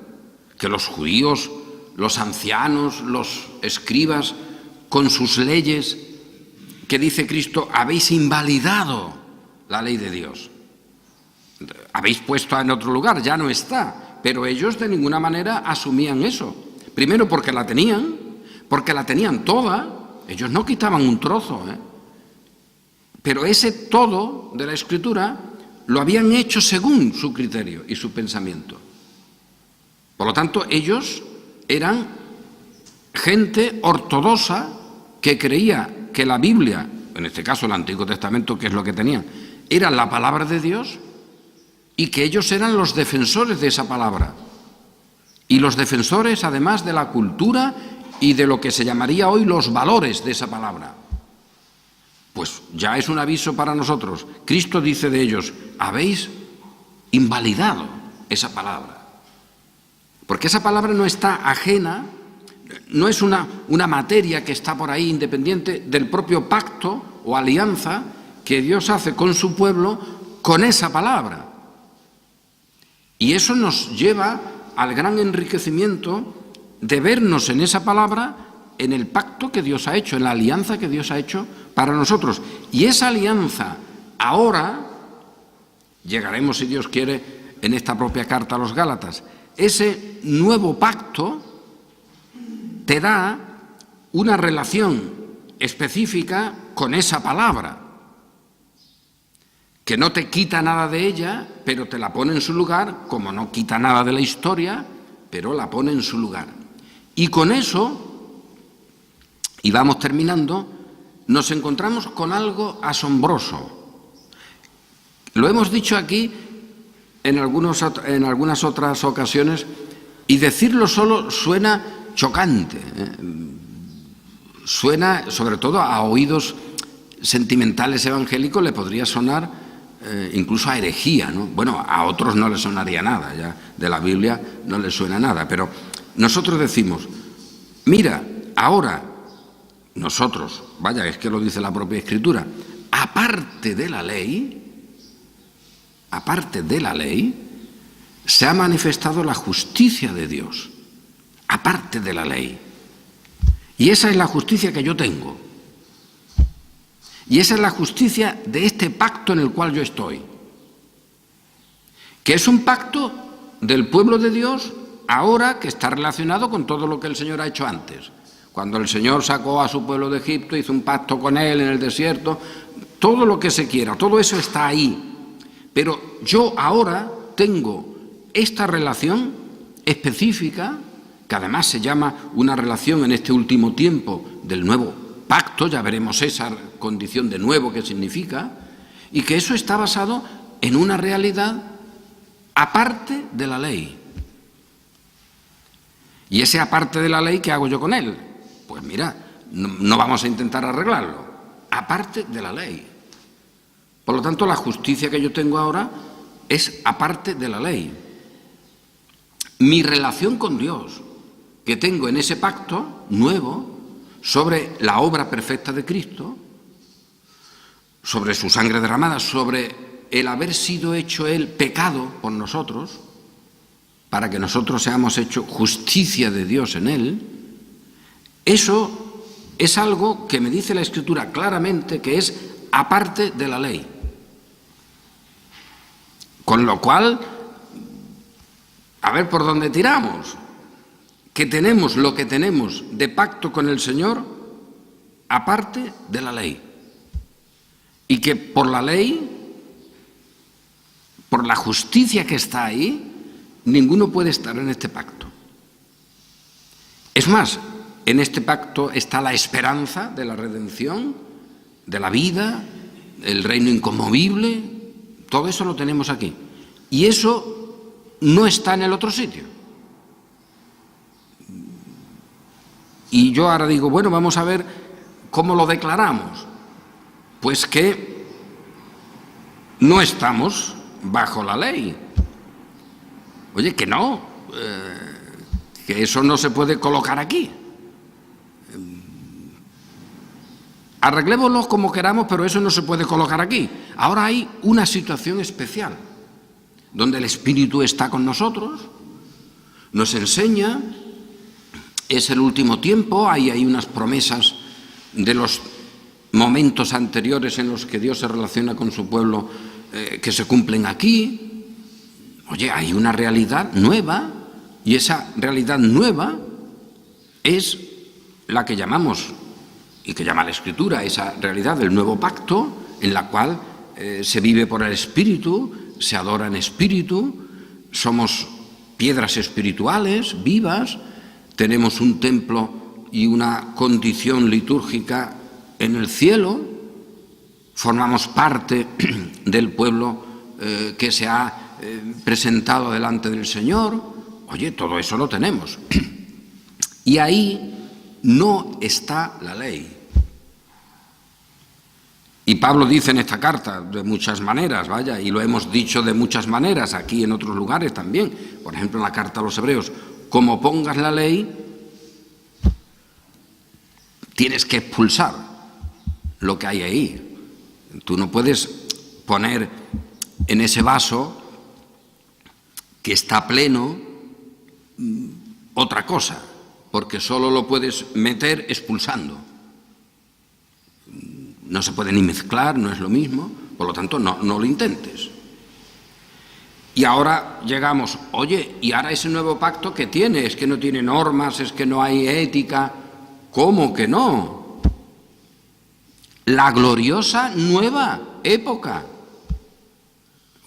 Que los judíos, los ancianos, los escribas, con sus leyes, que dice Cristo, habéis invalidado la ley de Dios. Habéis puesto en otro lugar, ya no está. Pero ellos de ninguna manera asumían eso. Primero porque la tenían toda. Ellos no quitaban un trozo, pero ese todo de la Escritura lo habían hecho según su criterio y su pensamiento. Por lo tanto, ellos eran gente ortodoxa que creía que la Biblia, en este caso el Antiguo Testamento, que es lo que tenían, era la palabra de Dios y que ellos eran los defensores de esa palabra. Y los defensores, además, de la cultura y de lo que se llamaría hoy los valores de esa palabra. Pues ya es un aviso para nosotros. Cristo dice de ellos, habéis invalidado esa palabra. Porque esa palabra no está ajena, no es una materia que está por ahí independiente del propio pacto o alianza que Dios hace con su pueblo con esa palabra. Y eso nos lleva al gran enriquecimiento de vernos en esa palabra, en el pacto que Dios ha hecho, en la alianza que Dios ha hecho para nosotros. Y esa alianza ahora, llegaremos si Dios quiere en esta propia carta a los Gálatas, ese nuevo pacto te da una relación específica con esa palabra, que no te quita nada de ella, pero te la pone en su lugar, como no quita nada de la historia, pero la pone en su lugar. Y con eso, y vamos terminando, nos encontramos con algo asombroso. Lo hemos dicho aquí en algunas otras ocasiones, y decirlo solo suena chocante, suena, sobre todo a oídos sentimentales evangélicos, le podría sonar incluso a herejía, ¿no? Bueno, a otros no les sonaría nada, ya de la Biblia no les suena nada, pero nosotros decimos, mira, ahora nosotros, vaya, es que lo dice la propia Escritura, aparte de la ley, se ha manifestado la justicia de Dios, aparte de la ley. Y esa es la justicia que yo tengo. Y esa es la justicia de este pacto en el cual yo estoy. Que es un pacto del pueblo de Dios ahora que está relacionado con todo lo que el Señor ha hecho antes. Cuando el Señor sacó a su pueblo de Egipto, hizo un pacto con él en el desierto, todo lo que se quiera, todo eso está ahí. Pero yo ahora tengo esta relación específica, que además se llama una relación en este último tiempo del nuevo pacto, ya veremos esa condición de nuevo que significa, y que eso está basado en una realidad aparte de la ley. Y ese aparte de la ley, ¿qué hago yo con él? Pues mira, no vamos a intentar arreglarlo, aparte de la ley. Por lo tanto, la justicia que yo tengo ahora es aparte de la ley. Mi relación con Dios que tengo en ese pacto nuevo sobre la obra perfecta de Cristo, sobre su sangre derramada, sobre el haber sido hecho Él pecado por nosotros, para que nosotros seamos hechos justicia de Dios en Él, eso es algo que me dice la Escritura claramente que es aparte de la ley. Con lo cual, a ver por dónde tiramos, que tenemos lo que tenemos de pacto con el Señor aparte de la ley. Y que por la ley, por la justicia que está ahí, ninguno puede estar en este pacto. Es más, en este pacto está la esperanza de la redención, de la vida, el reino inconmovible, todo eso lo tenemos aquí. Y eso no está en el otro sitio. Y yo ahora digo, bueno, vamos a ver cómo lo declaramos. Pues que no estamos bajo la ley. Oye, que no, que eso no se puede colocar aquí. Arreglémoslo como queramos, pero eso no se puede colocar aquí. Ahora hay una situación especial, donde el Espíritu está con nosotros, nos enseña, es el último tiempo, hay unas promesas de los momentos anteriores en los que Dios se relaciona con su pueblo que se cumplen aquí. Oye, hay una realidad nueva, y esa realidad nueva es la que llamamos, y que llama la Escritura, esa realidad del nuevo pacto, en la cual se vive por el Espíritu, se adora en Espíritu, somos piedras espirituales, vivas, tenemos un templo y una condición litúrgica en el cielo, formamos parte del pueblo que se ha presentado delante del Señor. Oye, todo eso lo tenemos. Y ahí no está la ley. Y Pablo dice en esta carta de muchas maneras, vaya, y lo hemos dicho de muchas maneras aquí en otros lugares también. Por ejemplo, en la carta a los Hebreos, como pongas la ley, tienes que expulsar lo que hay ahí. Tú no puedes poner en ese vaso que está pleno otra cosa, porque solo lo puedes meter expulsando. No se puede ni mezclar, no es lo mismo, por lo tanto no lo intentes. Y ahora llegamos, oye, ¿y ahora ese nuevo pacto qué tiene? ¿Es que no tiene normas? ¿Es que no hay ética? ¿Cómo que no? La gloriosa nueva época.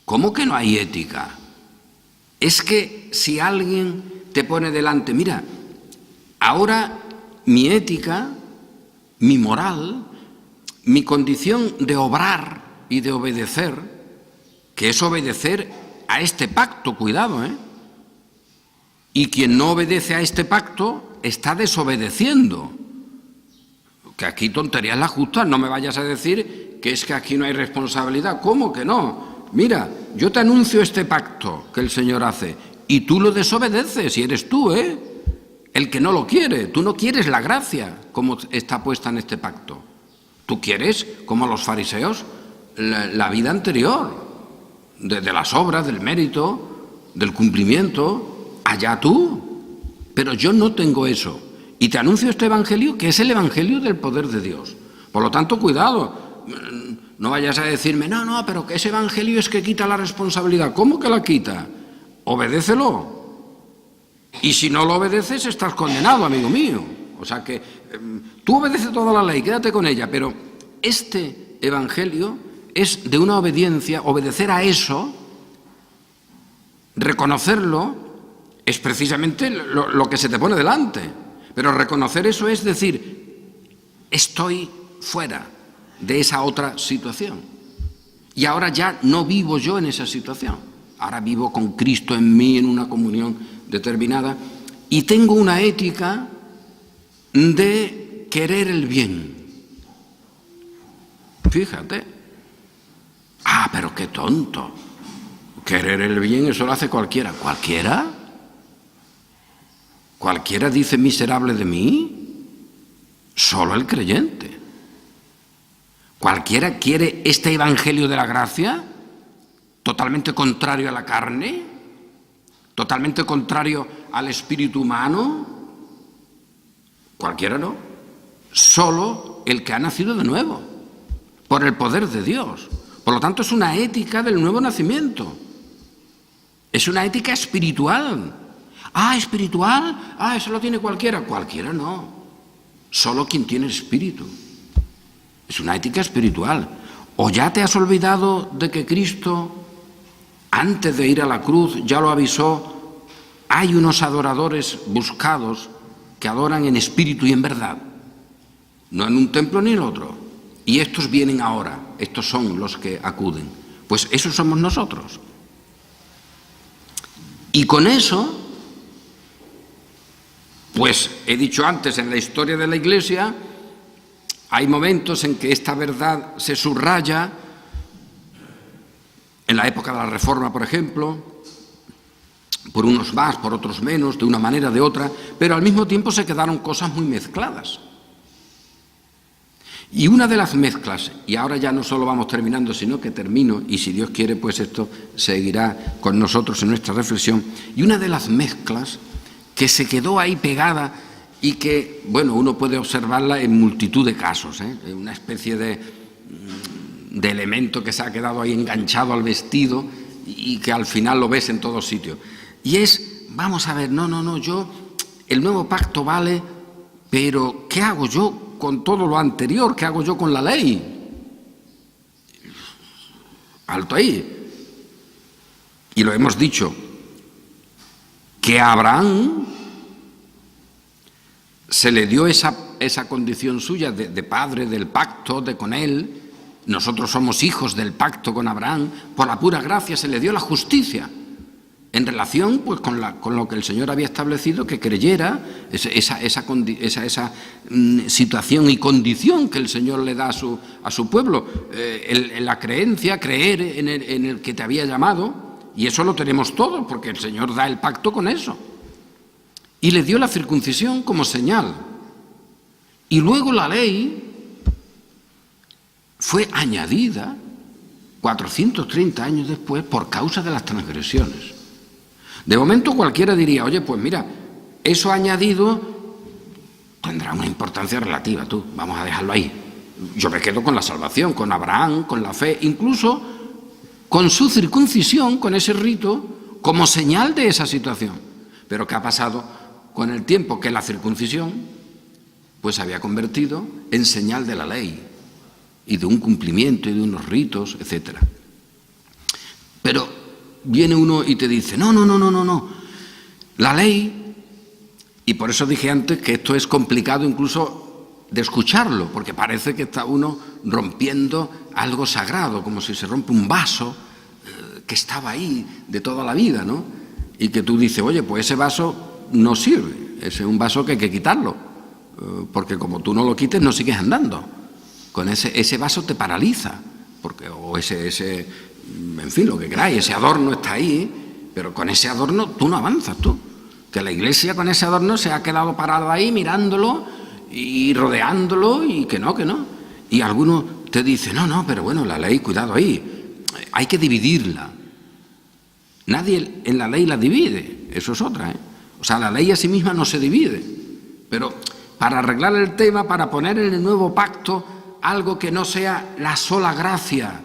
¿Cómo que no hay ética? Es que si alguien te pone delante, mira, ahora mi ética, mi moral, mi condición de obrar y de obedecer, que es obedecer a este pacto, cuidado, y quien no obedece a este pacto está desobedeciendo. Que aquí tonterías las justas, no me vayas a decir que es que aquí no hay responsabilidad. ¿Cómo que no? Mira, yo te anuncio este pacto que el Señor hace y tú lo desobedeces y eres tú, el que no lo quiere. Tú no quieres la gracia como está puesta en este pacto. Tú quieres, como los fariseos, la vida anterior, de las obras, del mérito, del cumplimiento. Allá tú. Pero yo no tengo eso. Y te anuncio este evangelio, que es el evangelio del poder de Dios. Por lo tanto, cuidado. No vayas a decirme, no, pero que ese evangelio es que quita la responsabilidad. ¿Cómo que la quita? Obedécelo. Y si no lo obedeces, estás condenado, amigo mío. O sea que tú obedeces toda la ley, quédate con ella, pero este evangelio es de una obediencia, obedecer a eso, reconocerlo, es precisamente lo que se te pone delante. Pero reconocer eso es decir, estoy fuera de esa otra situación. Y ahora ya no vivo yo en esa situación. Ahora vivo con Cristo en mí, en una comunión determinada, y tengo una ética de querer el bien. Fíjate. Pero qué tonto. Querer el bien, eso lo hace cualquiera. ¿Cualquiera? ¿Cualquiera dice miserable de mí? Solo el creyente. ¿Cualquiera quiere este evangelio de la gracia? Totalmente contrario a la carne, totalmente contrario al espíritu humano. Cualquiera no. Solo el que ha nacido de nuevo, por el poder de Dios. Por lo tanto, es una ética del nuevo nacimiento. Es una ética espiritual. ¿Espiritual? Eso lo tiene cualquiera. Cualquiera no. Solo quien tiene espíritu. Es una ética espiritual. ¿O ya te has olvidado de que Cristo, antes de ir a la cruz, ya lo avisó? Hay unos adoradores buscados que adoran en espíritu y en verdad. No en un templo ni en otro. Y estos vienen ahora, estos son los que acuden. Pues esos somos nosotros. Y con eso, pues he dicho antes, en la historia de la Iglesia, hay momentos en que esta verdad se subraya, en la época de la Reforma, por ejemplo, por unos más, por otros menos, de una manera, de otra, pero al mismo tiempo se quedaron cosas muy mezcladas. Y una de las mezclas, y ahora ya no solo vamos terminando, sino que termino, y si Dios quiere, pues esto seguirá con nosotros en nuestra reflexión, y una de las mezclas que se quedó ahí pegada y que, bueno, uno puede observarla en multitud de casos, una especie de elemento que se ha quedado ahí enganchado al vestido y que al final lo ves en todos sitios. Y es, vamos a ver, el nuevo pacto vale, pero ¿qué hago yo con todo lo anterior? ¿Qué hago yo con la ley? Alto ahí. Y lo hemos dicho, que a Abraham se le dio esa condición suya de padre del pacto, de con él. Nosotros somos hijos del pacto con Abraham. Por la pura gracia se le dio la justicia en relación pues con lo que el Señor había establecido, que creyera, esa situación y condición que el Señor le da a su pueblo, la creencia, creer en el que te había llamado, y eso lo tenemos todos, porque el Señor da el pacto con eso. Y le dio la circuncisión como señal. Y luego la ley fue añadida 430 años después por causa de las transgresiones. De momento cualquiera diría, oye, pues mira, eso añadido tendrá una importancia relativa, vamos a dejarlo ahí. Yo me quedo con la salvación, con Abraham, con la fe, incluso con su circuncisión, con ese rito, como señal de esa situación. Pero ¿qué ha pasado con el tiempo? Que la circuncisión pues se había convertido en señal de la ley y de un cumplimiento y de unos ritos, etc. Pero viene uno y te dice, no, la ley, y por eso dije antes que esto es complicado incluso de escucharlo, porque parece que está uno rompiendo algo sagrado, como si se rompe un vaso que estaba ahí de toda la vida, ¿no? Y que tú dices, oye, pues ese vaso no sirve, ese es un vaso que hay que quitarlo, porque como tú no lo quites no sigues andando. Con ese vaso te paraliza, o ese, en fin, lo que queráis, ese adorno está ahí, pero con ese adorno tú no avanzas, que la Iglesia con ese adorno se ha quedado parada ahí mirándolo y rodeándolo y que no. Y alguno te dice, no, pero bueno, la ley, cuidado ahí, hay que dividirla. Nadie en la ley la divide, eso es otra, ¿eh? O sea, la ley a sí misma no se divide, pero para arreglar el tema, para poner en el nuevo pacto algo que no sea la sola gracia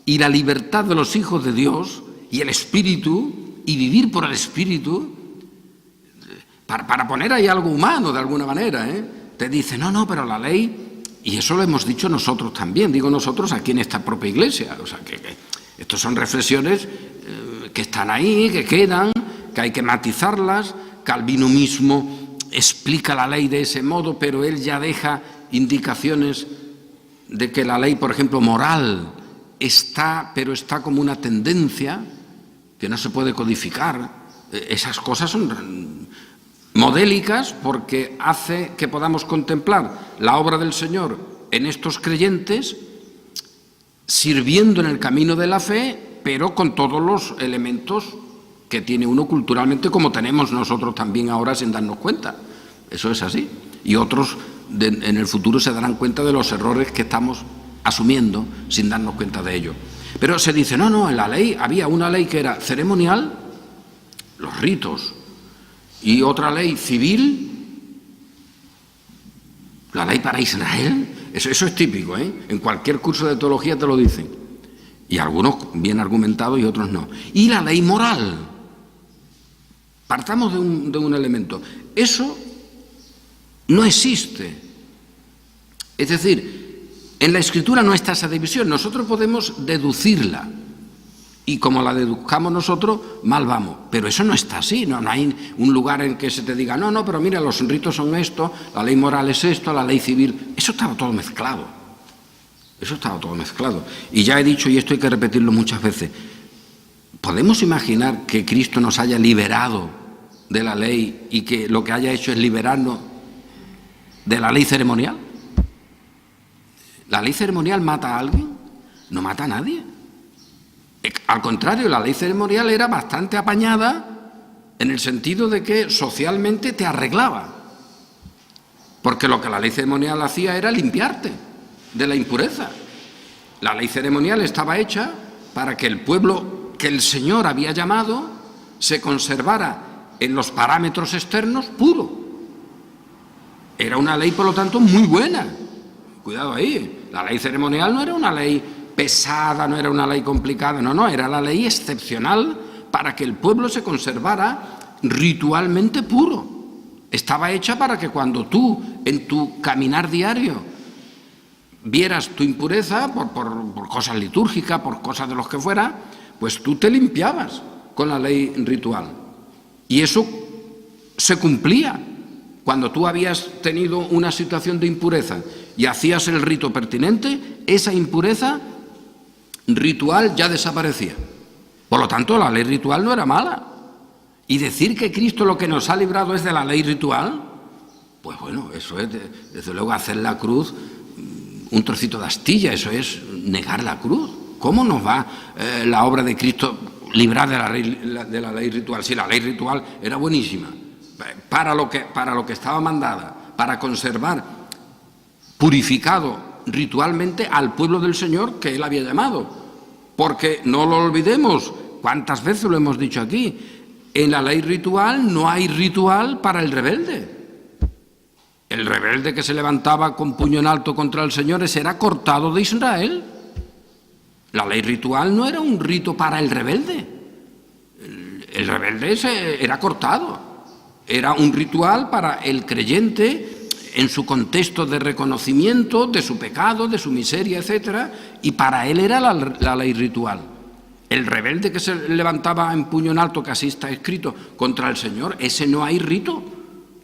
y la libertad de los hijos de Dios y el Espíritu, y vivir por el Espíritu, para poner ahí algo humano de alguna manera, te dice, no, pero la ley, y eso lo hemos dicho nosotros también, digo nosotros aquí en esta propia Iglesia, o sea, que estos son reflexiones que están ahí, que quedan, que hay que matizarlas. Calvino mismo explica la ley de ese modo, pero él ya deja indicaciones de que la ley, por ejemplo, moral, está como una tendencia que no se puede codificar. Esas cosas son modélicas porque hace que podamos contemplar la obra del Señor en estos creyentes, sirviendo en el camino de la fe, pero con todos los elementos que tiene uno culturalmente, como tenemos nosotros también ahora sin darnos cuenta. Eso es así. Y otros en el futuro se darán cuenta de los errores que estamos asumiendo sin darnos cuenta de ello. Pero se dice, no, en la ley había una ley que era ceremonial, los ritos, y otra ley civil, la ley para Israel. Eso es típico, en cualquier curso de teología te lo dicen. Y algunos bien argumentados y otros no. Y la ley moral. Partamos de un elemento. Eso no existe. Es decir, en la Escritura no está esa división. Nosotros podemos deducirla. Y como la deduzcamos nosotros, mal vamos. Pero eso no está así. No hay un lugar en que se te diga, no, pero mira, los ritos son esto, la ley moral es esto, la ley civil. Eso estaba todo mezclado. Eso estaba todo mezclado. Y ya he dicho, y esto hay que repetirlo muchas veces, ¿podemos imaginar que Cristo nos haya liberado de la ley y que lo que haya hecho es liberarnos de la ley ceremonial? ¿La ley ceremonial mata a alguien? No mata a nadie. Al contrario, la ley ceremonial era bastante apañada en el sentido de que socialmente te arreglaba. Porque lo que la ley ceremonial hacía era limpiarte de la impureza. La ley ceremonial estaba hecha para que el pueblo que el Señor había llamado se conservara en los parámetros externos puro. Era una ley, por lo tanto, muy buena. Cuidado ahí. La ley ceremonial no era una ley pesada, no era una ley complicada, no, era la ley excepcional para que el pueblo se conservara ritualmente puro. Estaba hecha para que cuando tú, en tu caminar diario, vieras tu impureza por cosas litúrgicas, por cosas de los que fuera, pues tú te limpiabas con la ley ritual. Y eso se cumplía. Cuando tú habías tenido una situación de impureza y hacías el rito pertinente, esa impureza ritual ya desaparecía. Por lo tanto, la ley ritual no era mala. Y decir que Cristo lo que nos ha librado es de la ley ritual, pues bueno, eso es, desde luego, hacer la cruz un trocito de astilla, eso es negar la cruz. ¿Cómo nos va la obra de Cristo librar de la ley ritual? Si la ley ritual era buenísima, para lo que estaba mandada, para conservar purificado ritualmente al pueblo del Señor que Él había llamado. Porque no lo olvidemos, cuántas veces lo hemos dicho aquí, En la ley ritual no hay ritual para el rebelde. El rebelde que se levantaba con puño en alto contra el Señor, ese era cortado de Israel. La ley ritual no era un rito para el rebelde. El rebelde era cortado. Era un ritual para el creyente en su contexto de reconocimiento de su pecado, de su miseria, etc. Y para él era la ley ritual. El rebelde que se levantaba en puño en alto, que así está escrito, contra el Señor, ese no hay rito.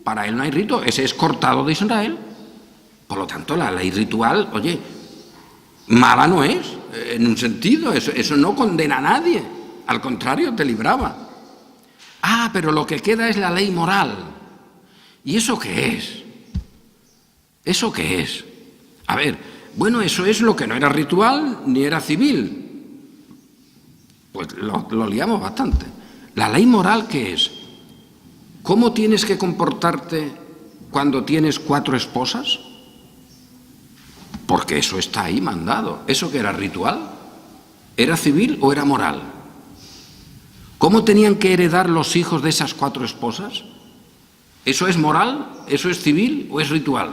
Para él no hay rito, ese es cortado de Israel. Por lo tanto, la ley ritual, oye, mala no es, en un sentido, eso no condena a nadie, al contrario, te libraba. Ah, pero lo que queda es la ley moral. ¿Y eso qué es? ¿Eso qué es? A ver, bueno, eso es lo que no era ritual ni era civil. Pues lo liamos bastante. ¿La ley moral qué es? ¿Cómo tienes que comportarte cuando tienes 4 esposas? Porque eso está ahí mandado. ¿Eso qué era ritual? ¿Era civil o era moral? ¿Cómo tenían que heredar los hijos de esas 4 esposas? ¿Eso es moral? ¿Eso es civil o es ritual?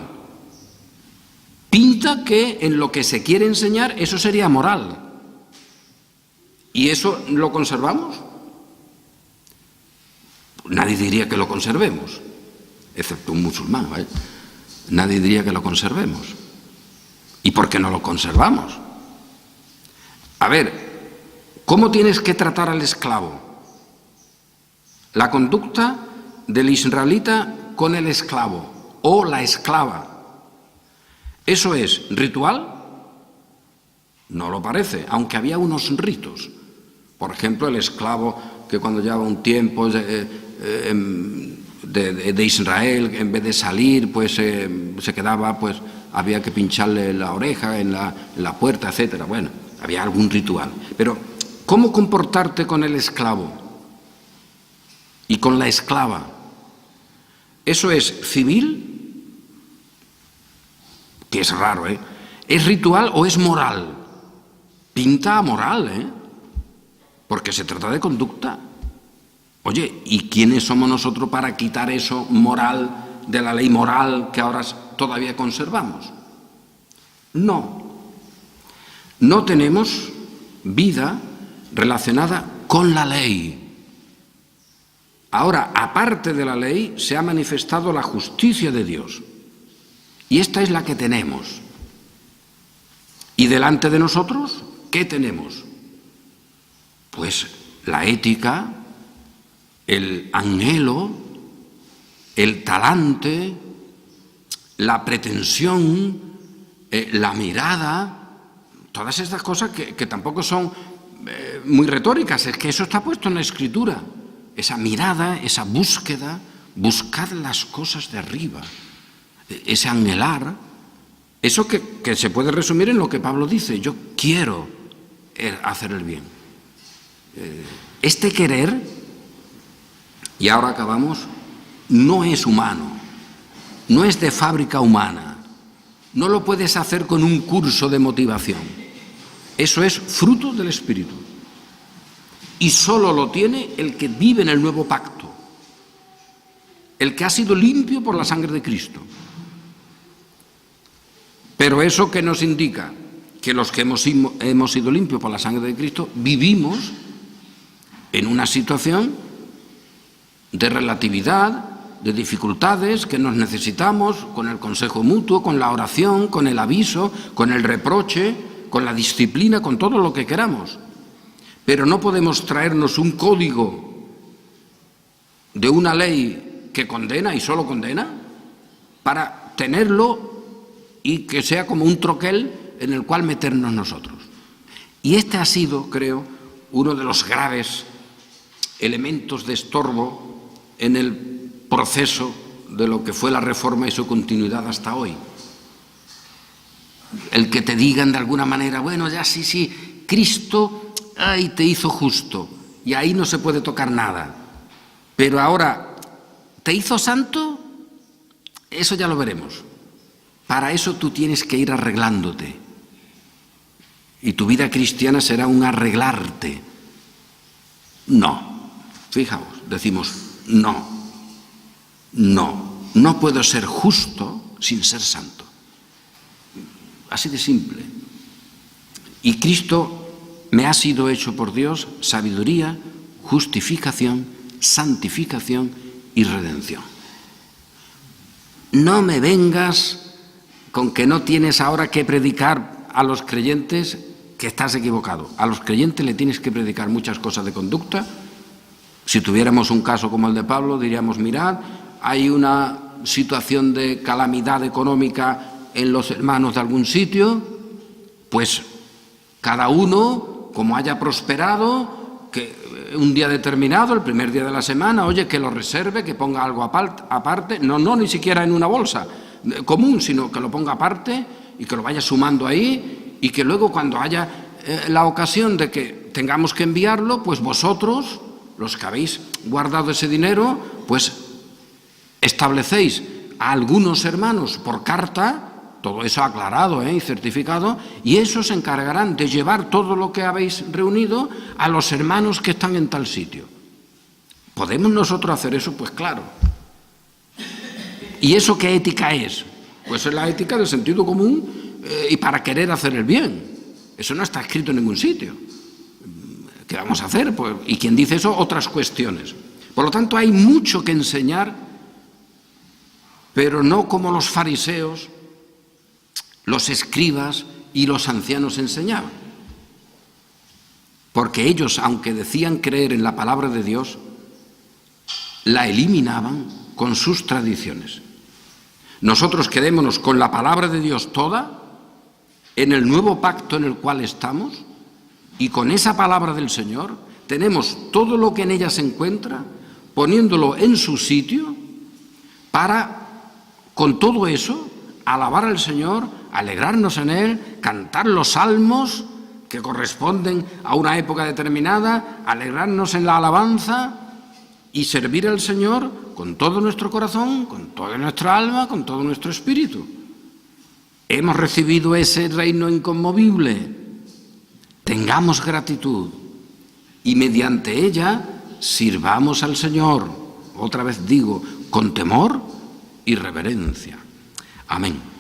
Pinta que en lo que se quiere enseñar eso sería moral. ¿Y eso lo conservamos? Nadie diría que lo conservemos, excepto un musulmán, ¿vale? Nadie diría que lo conservemos. ¿Y por qué no lo conservamos? A ver, ¿cómo tienes que tratar al esclavo? La conducta del israelita con el esclavo o la esclava. ¿Eso es ritual? No lo parece, aunque había unos ritos. Por ejemplo, el esclavo que cuando llevaba un tiempo de Israel, en vez de salir, pues se quedaba, pues había que pincharle la oreja en la puerta, etcétera. Bueno, había algún ritual. Pero, ¿cómo comportarte con el esclavo y con la esclava? ¿Eso es civil? Que es raro, ¿eh? ¿Es ritual o es moral? Pinta a moral, ¿eh? Porque se trata de conducta. Oye, ¿y quiénes somos nosotros para quitar eso moral de la ley moral que ahora todavía conservamos? No. No tenemos vida relacionada con la ley. Ahora, aparte de la ley, se ha manifestado la justicia de Dios. Y esta es la que tenemos. ¿Y delante de nosotros qué tenemos? Pues la ética, el anhelo, el talante, la pretensión, la mirada, todas estas cosas que tampoco son muy retóricas, es que eso está puesto en la Escritura. Esa mirada, esa búsqueda, buscar las cosas de arriba, ese anhelar, eso que se puede resumir en lo que Pablo dice: yo quiero hacer el bien. Este querer, y ahora acabamos, no es humano, no es de fábrica humana, no lo puedes hacer con un curso de motivación. Eso es fruto del Espíritu. Y solo lo tiene el que vive en el nuevo pacto, el que ha sido limpio por la sangre de Cristo. Pero eso que nos indica que los que hemos sido limpios por la sangre de Cristo vivimos en una situación de relatividad, de dificultades, que nos necesitamos, con el consejo mutuo, con la oración, con el aviso, con el reproche, con la disciplina, con todo lo que queramos. Pero no podemos traernos un código de una ley que condena y solo condena para tenerlo y que sea como un troquel en el cual meternos nosotros. Y este ha sido, creo, uno de los graves elementos de estorbo en el proceso de lo que fue la Reforma y su continuidad hasta hoy. El que te digan de alguna manera, bueno, ya sí, Cristo te hizo justo y ahí no se puede tocar nada. Pero ahora, ¿te hizo santo? Eso ya lo veremos. Para eso tú tienes que ir arreglándote. Y tu vida cristiana será un arreglarte. No, fijaos, decimos, no puedo ser justo sin ser santo. Así de simple. Y Cristo me ha sido hecho por Dios sabiduría, justificación, santificación y redención. No me vengas con que no tienes ahora que predicar a los creyentes, que estás equivocado. A los creyentes le tienes que predicar muchas cosas de conducta. Si tuviéramos un caso como el de Pablo, diríamos, mirad, hay una situación de calamidad económica en los hermanos de algún sitio, pues cada uno, como haya prosperado, que un día determinado, el primer día de la semana, oye, que lo reserve, que ponga algo aparte, no ni siquiera en una bolsa común, sino que lo ponga aparte y que lo vaya sumando ahí, y que luego cuando haya la ocasión de que tengamos que enviarlo, pues vosotros, los que habéis guardado ese dinero, pues establecéis a algunos hermanos por carta, todo eso aclarado y certificado, y esos se encargarán de llevar todo lo que habéis reunido a los hermanos que están en tal sitio. ¿Podemos nosotros hacer eso? Pues claro. ¿Y eso qué ética es? Pues es la ética del sentido común y para querer hacer el bien. Eso no está escrito en ningún sitio. ¿Qué vamos a hacer? Pues, y quien dice eso, otras cuestiones. Por lo tanto, hay mucho que enseñar, pero no como los fariseos, los escribas y los ancianos enseñaban. Porque ellos, aunque decían creer en la palabra de Dios, la eliminaban con sus tradiciones. Nosotros quedémonos con la palabra de Dios toda, en el nuevo pacto en el cual estamos, y con esa palabra del Señor tenemos todo lo que en ella se encuentra, poniéndolo en su sitio, para, con todo eso, alabar al Señor, alegrarnos en Él, cantar los salmos que corresponden a una época determinada, alegrarnos en la alabanza y servir al Señor con todo nuestro corazón, con toda nuestra alma, con todo nuestro espíritu. Hemos recibido ese reino inconmovible. Tengamos gratitud y mediante ella sirvamos al Señor, otra vez digo, con temor y reverencia. Amén.